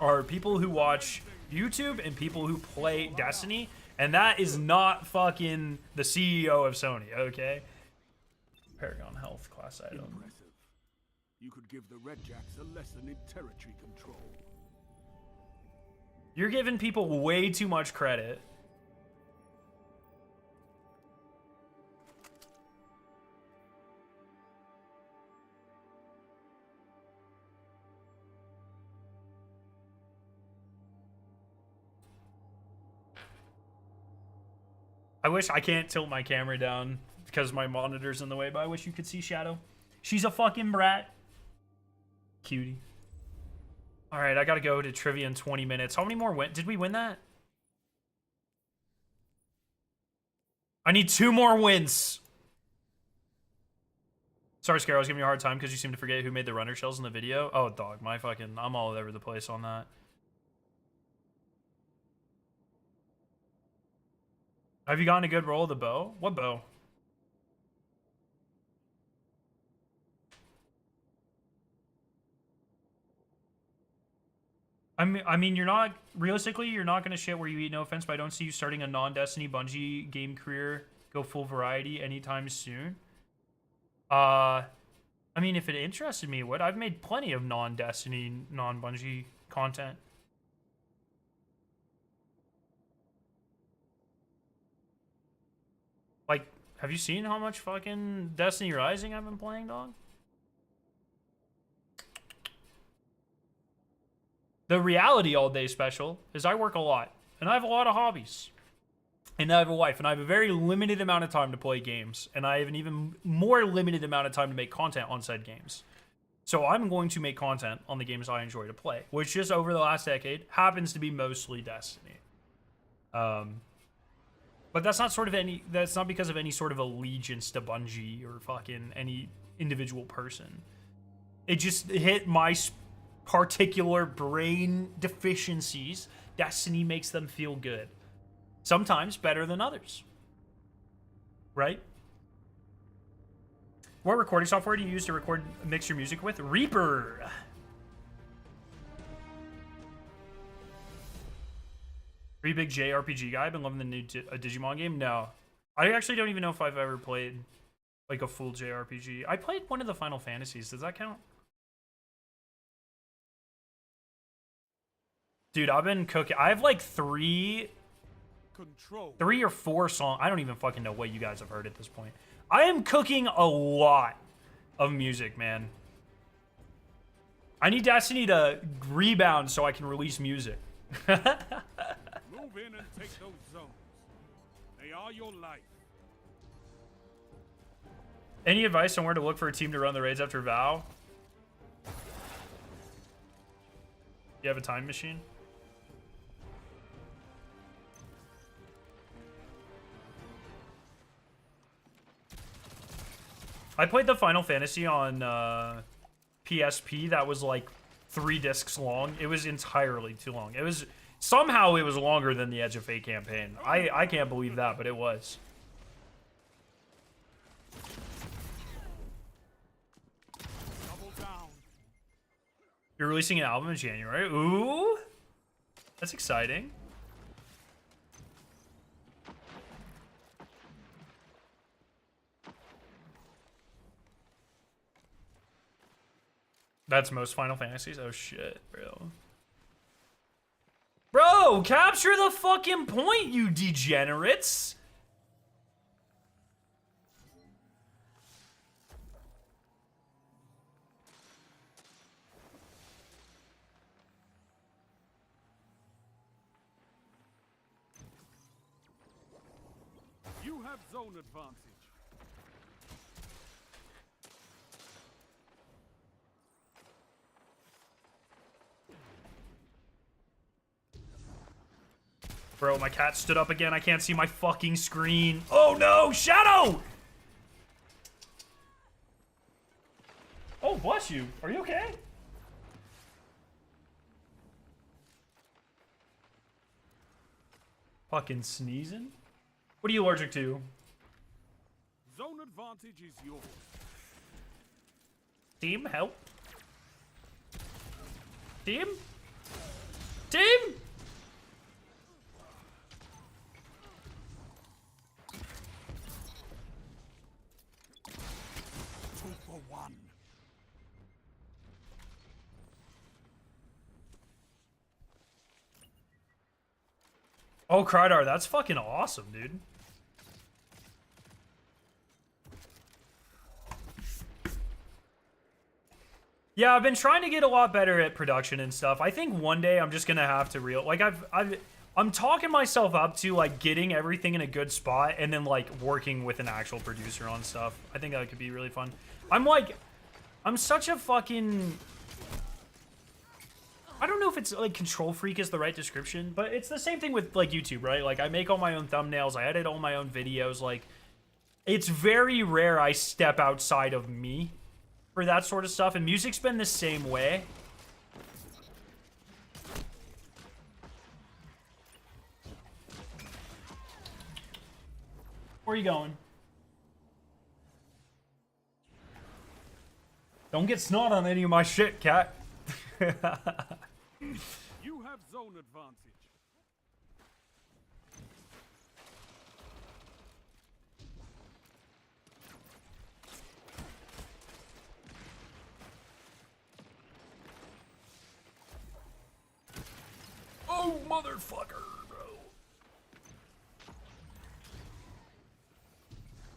are people who watch YouTube and people who play Destiny, and that is not fucking the CEO of Sony, okay? Paragon health class item. Impressive. You could give the Red Jacks a lesson in territory control. You're giving people way too much credit. I wish I can't tilt my camera down because my monitor's in the way, but I wish you could see Shadow. She's a fucking brat. Cutie. All right, I gotta go to trivia in 20 minutes. How many more did we win that? I need 2 more wins. Sorry, Scare, I was giving you a hard time because you seem to forget who made the runner shells in the video. Oh, dog, I'm all over the place on that. Have you gotten a good roll of the bow? What bow? I mean, you're not, realistically, you're not going to shit where you eat, no offense, but I don't see you starting a non-Destiny Bungie game career, go full variety anytime soon. I mean, if it interested me, it would. I've made plenty of non-Destiny, non-Bungie content. Like, have you seen how much fucking Destiny Rising I've been playing, dog? The reality all day special is I work a lot, and I have a lot of hobbies, and I have a wife, and I have a very limited amount of time to play games, and I have an even more limited amount of time to make content on said games. So I'm going to make content on the games I enjoy to play, which just over the last decade happens to be mostly Destiny. But that's not that's not because of any sort of allegiance to Bungie or fucking any individual person. It just hit my particular brain deficiencies. Destiny makes them feel good. Sometimes better than others. Right? What recording software do you use to mix your music with? Reaper. Are you a big JRPG guy? Been loving the new Digimon game? No. I actually don't even know if I've ever played like a full JRPG. I played one of the Final Fantasies. Does that count? Dude, I've been cooking. I have like 3 or 4 songs. I don't even fucking know what you guys have heard at this point. I am cooking a lot of music, man. I need Destiny to rebound so I can release music. Move in and take those zones. They are your life. Any advice on where to look for a team to run the raids after Vow? You have a time machine? I played the Final Fantasy on PSP that was like 3 discs long. It was entirely too long. Somehow it was longer than the Edge of Fate campaign. I can't believe that, but it was. Double down. You're releasing an album in January? Ooh! That's exciting. That's most Final Fantasies? Oh shit, bro. Bro, capture the fucking point, you degenerates! You have zone advantage. Bro, my cat stood up again. I can't see my fucking screen. Oh no, Shadow! Oh, bless you. Are you okay? Fucking sneezing? What are you allergic to? Zone advantage is yours. Team, help. Team? Team? 2 for 1. Oh, Krydar, that's fucking awesome, dude. Yeah, I've been trying to get a lot better at production and stuff. I think one day I'm just gonna have to I'm talking myself up to like getting everything in a good spot and then like working with an actual producer on stuff. I think that could be really fun. I'm such a fucking, I don't know if it's like control freak is the right description, but it's the same thing with like YouTube, right? Like I make all my own thumbnails, I edit all my own videos. Like it's very rare I step outside of me for that sort of stuff, and music's been the same way. Where are you going? Don't get snot on any of my shit, cat. You have zone advantage. Oh, motherfucker, bro.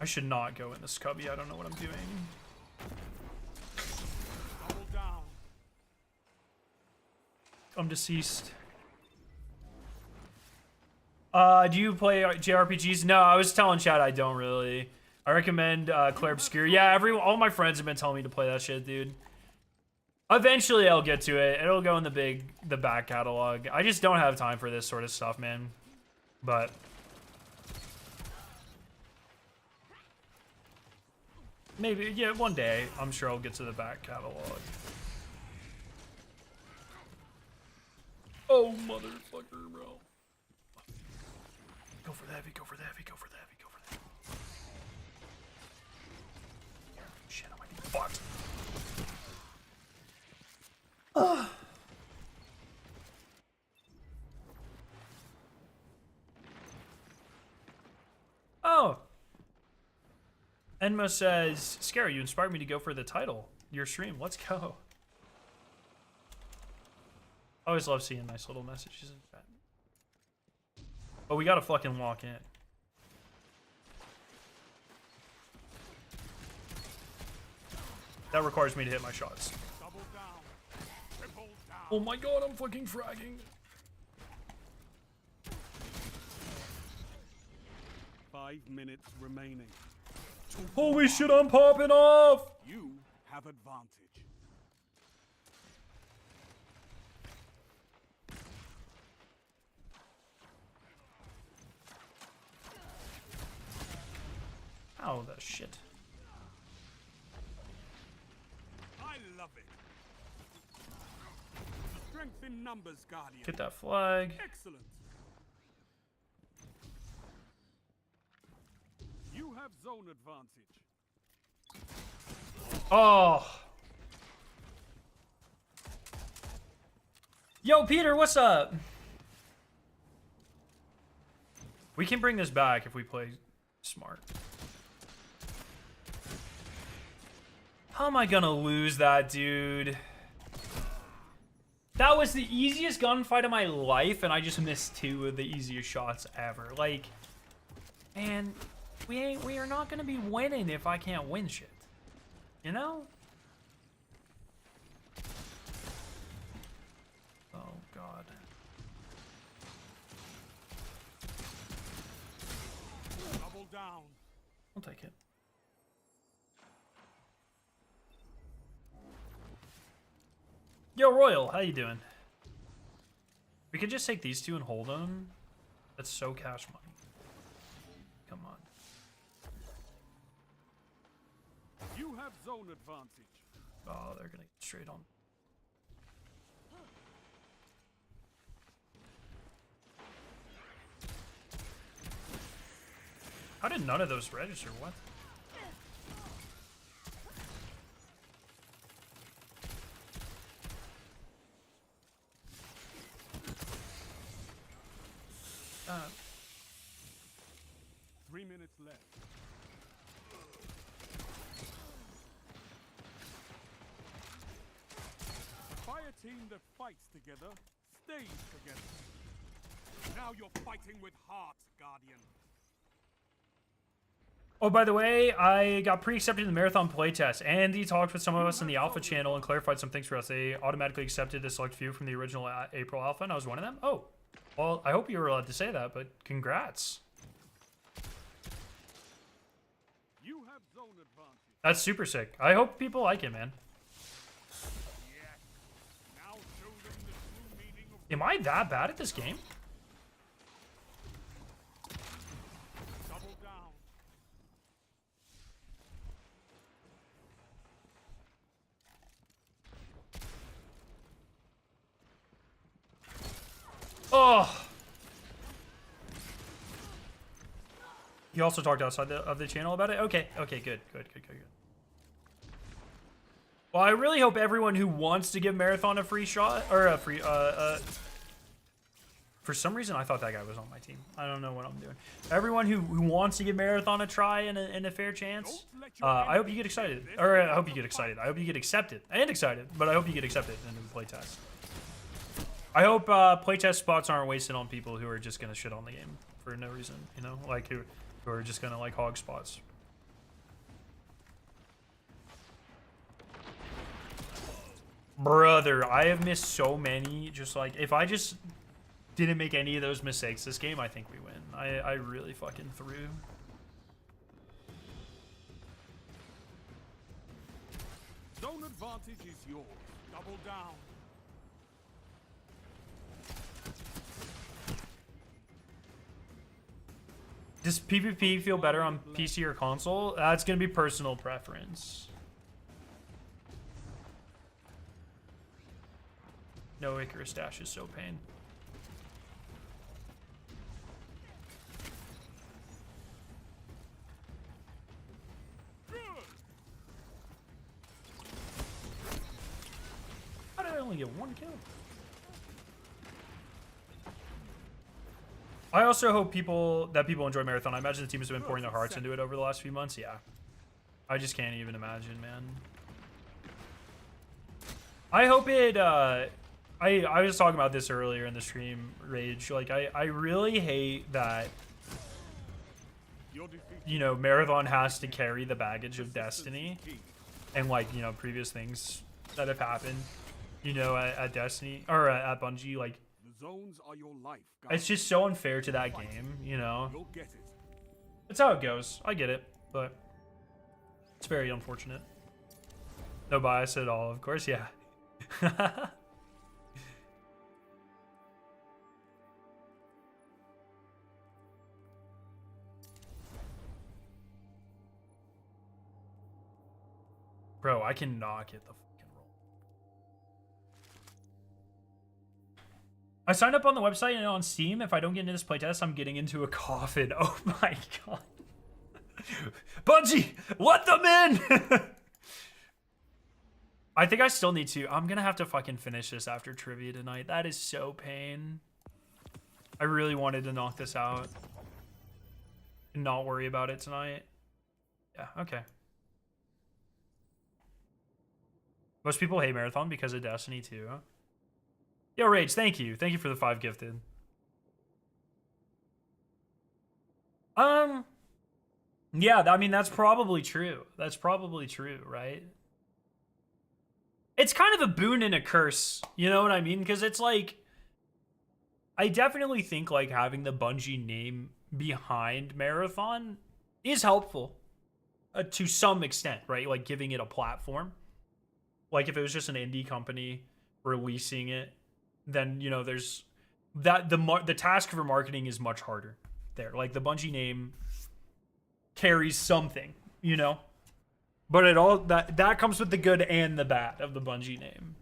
I should not go in this cubby. I don't know what I'm doing. Double down. I'm deceased. Do you play JRPGs? No, I was telling Chad I don't really. I recommend Claire Obscure. Yeah, all my friends have been telling me to play that shit, dude. Eventually I'll get to it. It'll go in the back catalog. I just don't have time for this sort of stuff, man. But maybe, yeah, one day I'm sure I'll get to the back catalog. Oh, motherfucker, bro. Go for the heavy, go for the heavy, go for the heavy, go for the heavy. Shit, I might be fucked. Oh. Enmo says, Scary, you inspired me to go for the title. Your stream. Let's go. I always love seeing nice little messages in chat. But we gotta fucking walk in. That requires me to hit my shots. Double down. Triple down. Oh my god, I'm fucking fragging. 5 minutes remaining. Holy shit, I'm popping off! You have advantage. Oh, the shit. I love it. Strength in numbers, Guardian. Get that flag. Excellent. You have zone advantage. Oh. Yo, Peter, what's up? We can bring this back if we play smart. How am I gonna lose that, dude? That was the easiest gunfight of my life, and I just missed 2 of the easiest shots ever. Like, man, we are not gonna be winning if I can't win shit. You know? Oh god. Double down. I'll take it. Yo, Royal, how you doing? We could just take these 2 and hold them. That's so cash money. Come on. You have zone advantage. Oh, they're gonna get straight on. How did none of those register? What? Uh, 3 minutes left. Fire team that fights together stays together. Now you're fighting with heart, Guardian. Oh, by the way, I got pre-accepted in the marathon playtest. Andy talked with some of us in the alpha channel and clarified some things for us. They automatically accepted a select few from the original April alpha, and I was one of them. Oh, well, I hope you were allowed to say that, but congrats. You have zone advantage. That's super sick. I hope people like it, man. Yes. Now show them the true meaning of Am I that bad at this game? double down. Oh. You also talked outside of the channel about it? Okay, okay, good. Well, I really hope everyone who wants to give Marathon a free shot, or a free, for some reason I thought that guy was on my team. I don't know what I'm doing. Everyone who wants to give Marathon a try and a fair chance, I hope you get excited. Or I hope you get excited. I hope you get accepted. And excited, but I hope you get accepted into the playtest. I hope playtest spots aren't wasted on people who are just gonna shit on the game for no reason, you know, like who are just gonna like hog spots. Brother, I have missed so many. Just like if I just didn't make any of those mistakes this game, I think we win. I really fucking threw. Zone advantage is yours. Double down. Does PvP feel better on PC or console? That's gonna be personal preference. No Icarus dash is so pain. How did I only get 1 kill? I also hope people enjoy Marathon. I imagine the team has been pouring their hearts into it over the last few months. Yeah. I just can't even imagine, man. I hope it, I was talking about this earlier in the stream, Rage. Like, I really hate that, you know, Marathon has to carry the baggage of Destiny and, like, you know, previous things that have happened, you know, at Destiny, or at Bungie. Like, Zones are your life, it's just so unfair to that game, you know? You'll get it. That's how it goes. I get it, but it's very unfortunate. No bias at all, of course, yeah. Bro, I cannot get the fucking roll. I signed up on the website and on Steam. If I don't get into this playtest, I'm getting into a coffin. Oh my god. Bungie, let them in! I think I still need to. I'm gonna have to fucking finish this after trivia tonight. That is so pain. I really wanted to knock this out and not worry about it tonight. Yeah, okay. Most people hate Marathon because of Destiny too. Yo, Rage, thank you. Thank you for the 5 gifted. Yeah, I mean, that's probably true. That's probably true, right? It's kind of a boon and a curse. You know what I mean? Because it's like, I definitely think like having the Bungie name behind Marathon is helpful to some extent, right? Like giving it a platform. Like if it was just an indie company releasing it, then you know there's that the task for marketing is much harder there. Like the Bungie name carries something, you know, but it all that comes with the good and the bad of the Bungie name.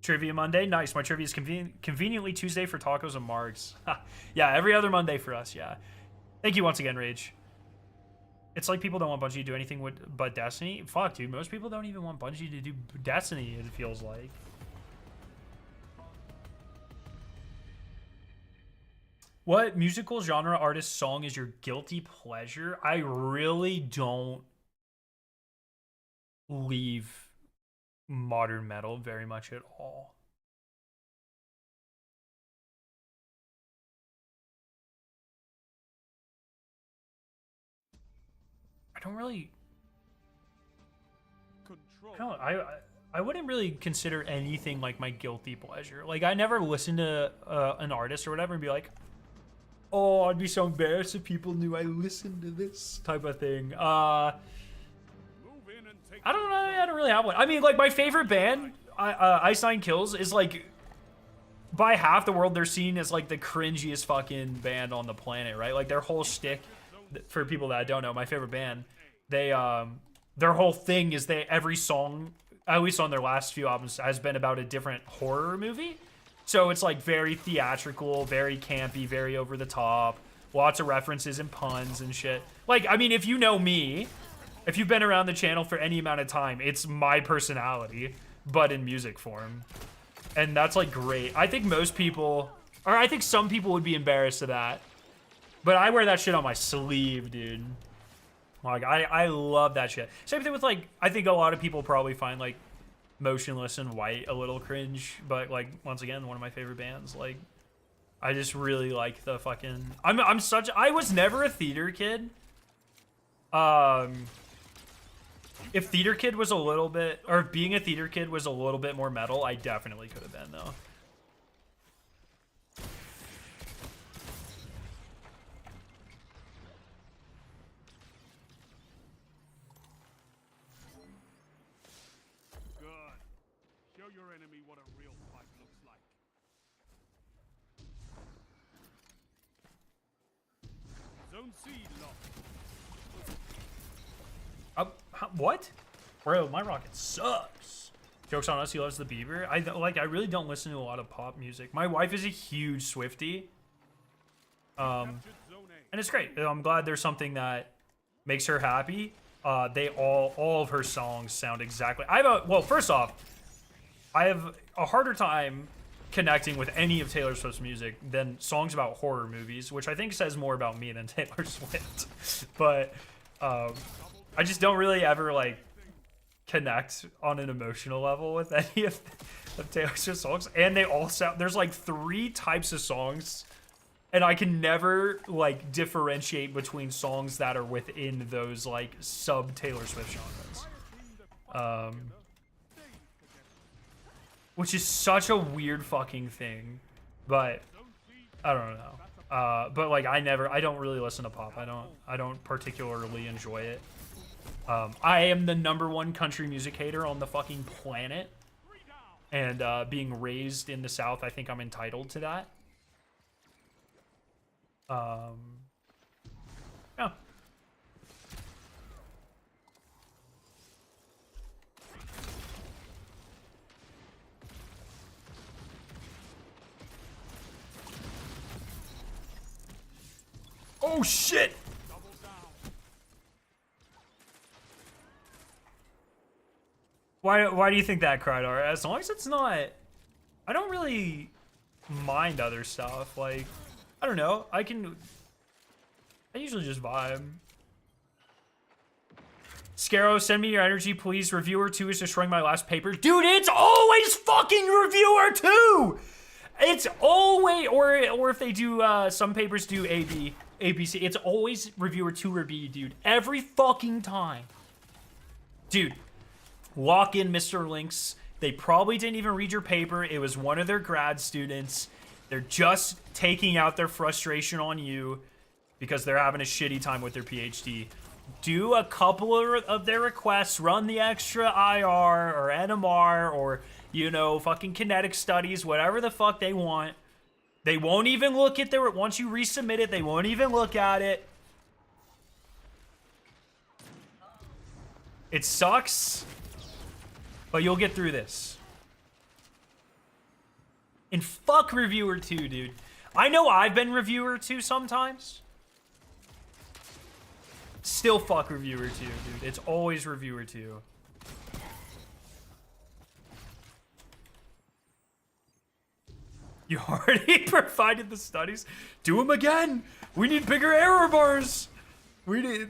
Trivia Monday, nice. My trivia is conveniently Tuesday for tacos and margs. Yeah, every other Monday for us. Yeah, thank you once again, Rage. It's like people don't want Bungie to do anything but Destiny. Fuck, dude. Most people don't even want Bungie to do Destiny, it feels like. What musical genre, artist, song is your guilty pleasure? I really don't leave modern metal very much at all. I don't really... Control. I wouldn't really consider anything like my guilty pleasure. Like, I never listen to an artist or whatever and be like, oh, I'd be so embarrassed if people knew I listened to this type of thing. I don't know. I don't really have one. I mean, like, my favorite band, Ice Nine Kills, is like, by half the world, they're seen as like the cringiest fucking band on the planet, right? Like, their whole shtick, for people that don't know, my favorite band, they their whole thing is every song, at least on their last few albums, has been about a different horror movie. So it's like very theatrical, very campy, very over the top, lots of references and puns and shit. Like, I mean, if you know me, if you've been around the channel for any amount of time, it's my personality, but in music form. And that's like great. I think most people, or I think some people would be embarrassed of that. But I wear that shit on my sleeve, dude. Like, I love that shit. Same thing with, like, I think a lot of people probably find, like, Motionless in White a little cringe. But, like, once again, one of my favorite bands. Like, I just really like the fucking... I was never a theater kid. If theater kid was a little bit... Or if being a theater kid was a little bit more metal, I definitely could have been, though. What? Bro, my rocket sucks. Joke's on us, he loves the Bieber. I really don't listen to a lot of pop music. My wife is a huge Swiftie. And it's great. I'm glad there's something that makes her happy. All of her songs sound exactly... well, first off, I have a harder time connecting with any of Taylor Swift's music than songs about horror movies, which I think says more about me than Taylor Swift. But I just don't really ever like connect on an emotional level with any of Taylor Swift songs. And they all sound, there's like 3 types of songs, and I can never like differentiate between songs that are within those like sub Taylor Swift genres. Which is such a weird fucking thing, but I don't know. But like I don't really listen to pop. I don't particularly enjoy it. I am the #1 country music hater on the fucking planet, and being raised in the South, I think I'm entitled to that. Yeah. Oh shit! Why do you think that, Crydar? As long as it's not... I don't really mind other stuff. Like, I don't know. I usually just vibe. Scarrow, send me your energy, please. Reviewer 2 is destroying my last paper. Dude, it's always fucking Reviewer 2! It's always, or if they do, some papers do ABC. It's always Reviewer 2 or B, dude. Every fucking time. Dude, walk in, Mr. Lynx. They probably didn't even read your paper. It was one of their grad students. They're just taking out their frustration on you because they're having a shitty time with their PhD. Do a couple of their requests, run the extra IR or NMR or, you know, fucking kinetic studies, whatever the fuck they want. They won't even look at their, once you resubmit it, they won't even look at it. It sucks, but you'll get through this. And fuck Reviewer 2, dude. I know I've been Reviewer 2 sometimes. Still fuck Reviewer 2, dude. It's always Reviewer 2. You already provided the studies? Do them again! We need bigger error bars! We need...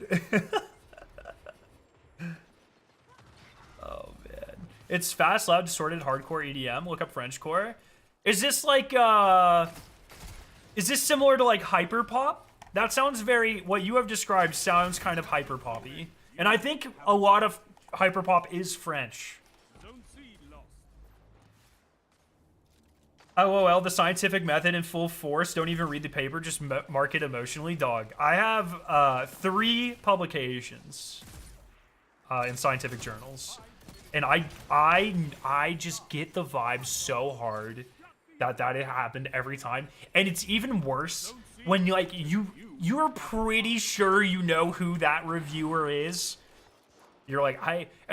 Oh, man. It's fast, loud, distorted, hardcore EDM. Look up Frenchcore. Is this like, is this similar to like hyperpop? That sounds very, what you have described sounds kind of hyperpoppy. And I think a lot of hyperpop is French. LOL, the scientific method in full force. Don't even read the paper, just mark it emotionally. Dog. I have 3 publications in scientific journals. And I just get the vibe so hard that it happened every time. And it's even worse when like you're pretty sure you know who that reviewer is. You're like,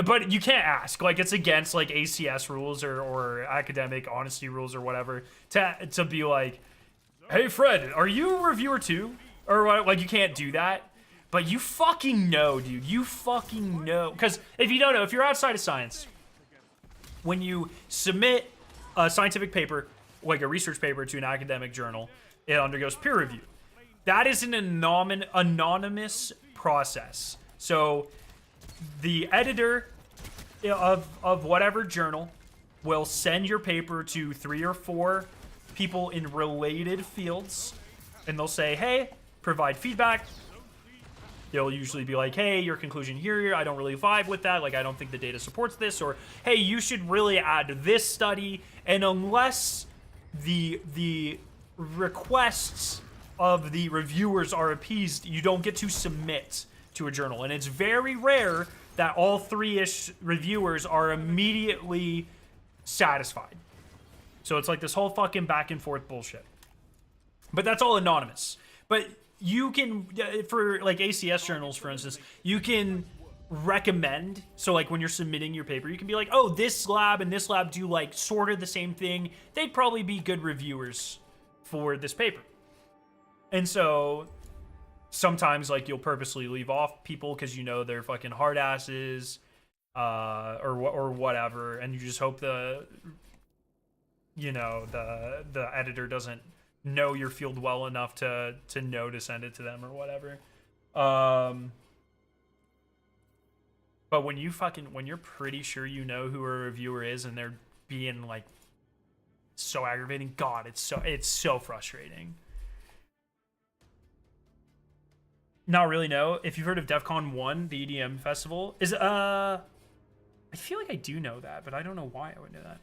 but you can't ask. Like, it's against like ACS rules or academic honesty rules or whatever to be like, hey Fred, are you a reviewer too? Or what? Like, you can't do that. But you fucking know, dude. You fucking know. Because if you don't know, if you're outside of science, when you submit a scientific paper, like a research paper to an academic journal, it undergoes peer review. That is an anonymous process. So the editor of whatever journal will send your paper to 3 or 4 people in related fields, and they'll say, hey, provide feedback. They'll usually be like, hey, your conclusion here, I don't really vibe with that. Like, I don't think the data supports this. Or, hey, you should really add this study. And unless the requests of the reviewers are appeased, you don't get to submit to a journal. And it's very rare that all 3-ish reviewers are immediately satisfied. So it's like this whole fucking back and forth bullshit. But that's all anonymous. But you can, for like ACS journals, for instance, you can recommend. So like when you're submitting your paper, you can be like, oh, this lab and this lab do like sort of the same thing. They'd probably be good reviewers for this paper. And so sometimes like you'll purposely leave off people because you know they're fucking hard asses or whatever. And you just hope the editor doesn't know your field well enough to know to send it to them or whatever. But when you're pretty sure you know who a reviewer is and they're being like so aggravating, God, it's so frustrating. Not really, no. If you've heard of DEF CON 1, the EDM festival, I feel like I do know that, but I don't know why I would know that.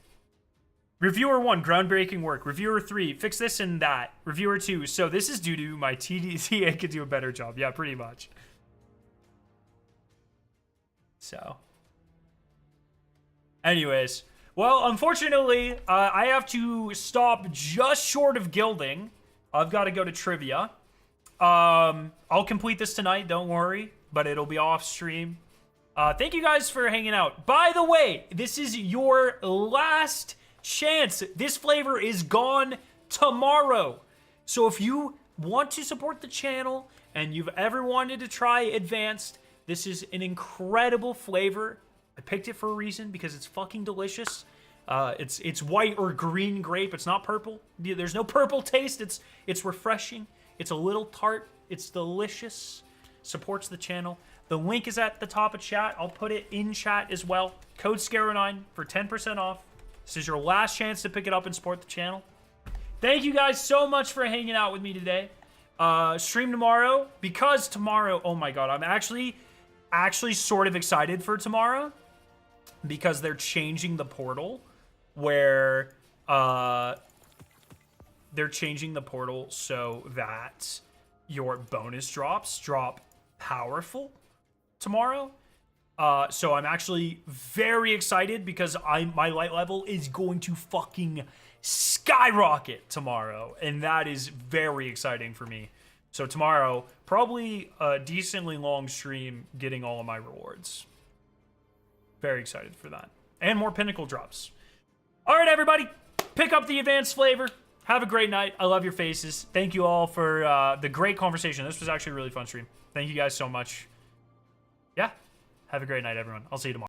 Reviewer 1, groundbreaking work. Reviewer 3, fix this and that. Reviewer 2, so this is due to my TDTA could do a better job. Yeah, pretty much. So. Anyways. Well, unfortunately, I have to stop just short of Gilding. I've got to go to trivia. I'll complete this tonight, don't worry. But it'll be off stream. Thank you guys for hanging out. By the way, this is your last chance. This flavor is gone tomorrow. So if you want to support the channel and you've ever wanted to try Advanced, this is an incredible flavor. I picked it for a reason because it's fucking delicious. It's white or green grape. It's not purple. There's no purple taste. It's refreshing. It's a little tart. It's delicious. Supports the channel. The link is at the top of chat. I'll put it in chat as well. Code SCARO9 for 10% off. This is your last chance to pick it up and support the channel. Thank you guys so much for hanging out with me today. Stream tomorrow, because tomorrow, oh my god, I'm actually sort of excited for tomorrow, because they're changing the portal where they're changing the portal so that your bonus drops drop powerful tomorrow. So I'm actually very excited because my light level is going to fucking skyrocket tomorrow, and that is very exciting for me. So tomorrow, probably a decently long stream getting all of my rewards. Very excited for that. And more pinnacle drops. All right, everybody, pick up the advanced flavor. Have a great night. I love your faces. Thank you all for the great conversation. This was actually a really fun stream. Thank you guys so much. Yeah. Have a great night, everyone. I'll see you tomorrow.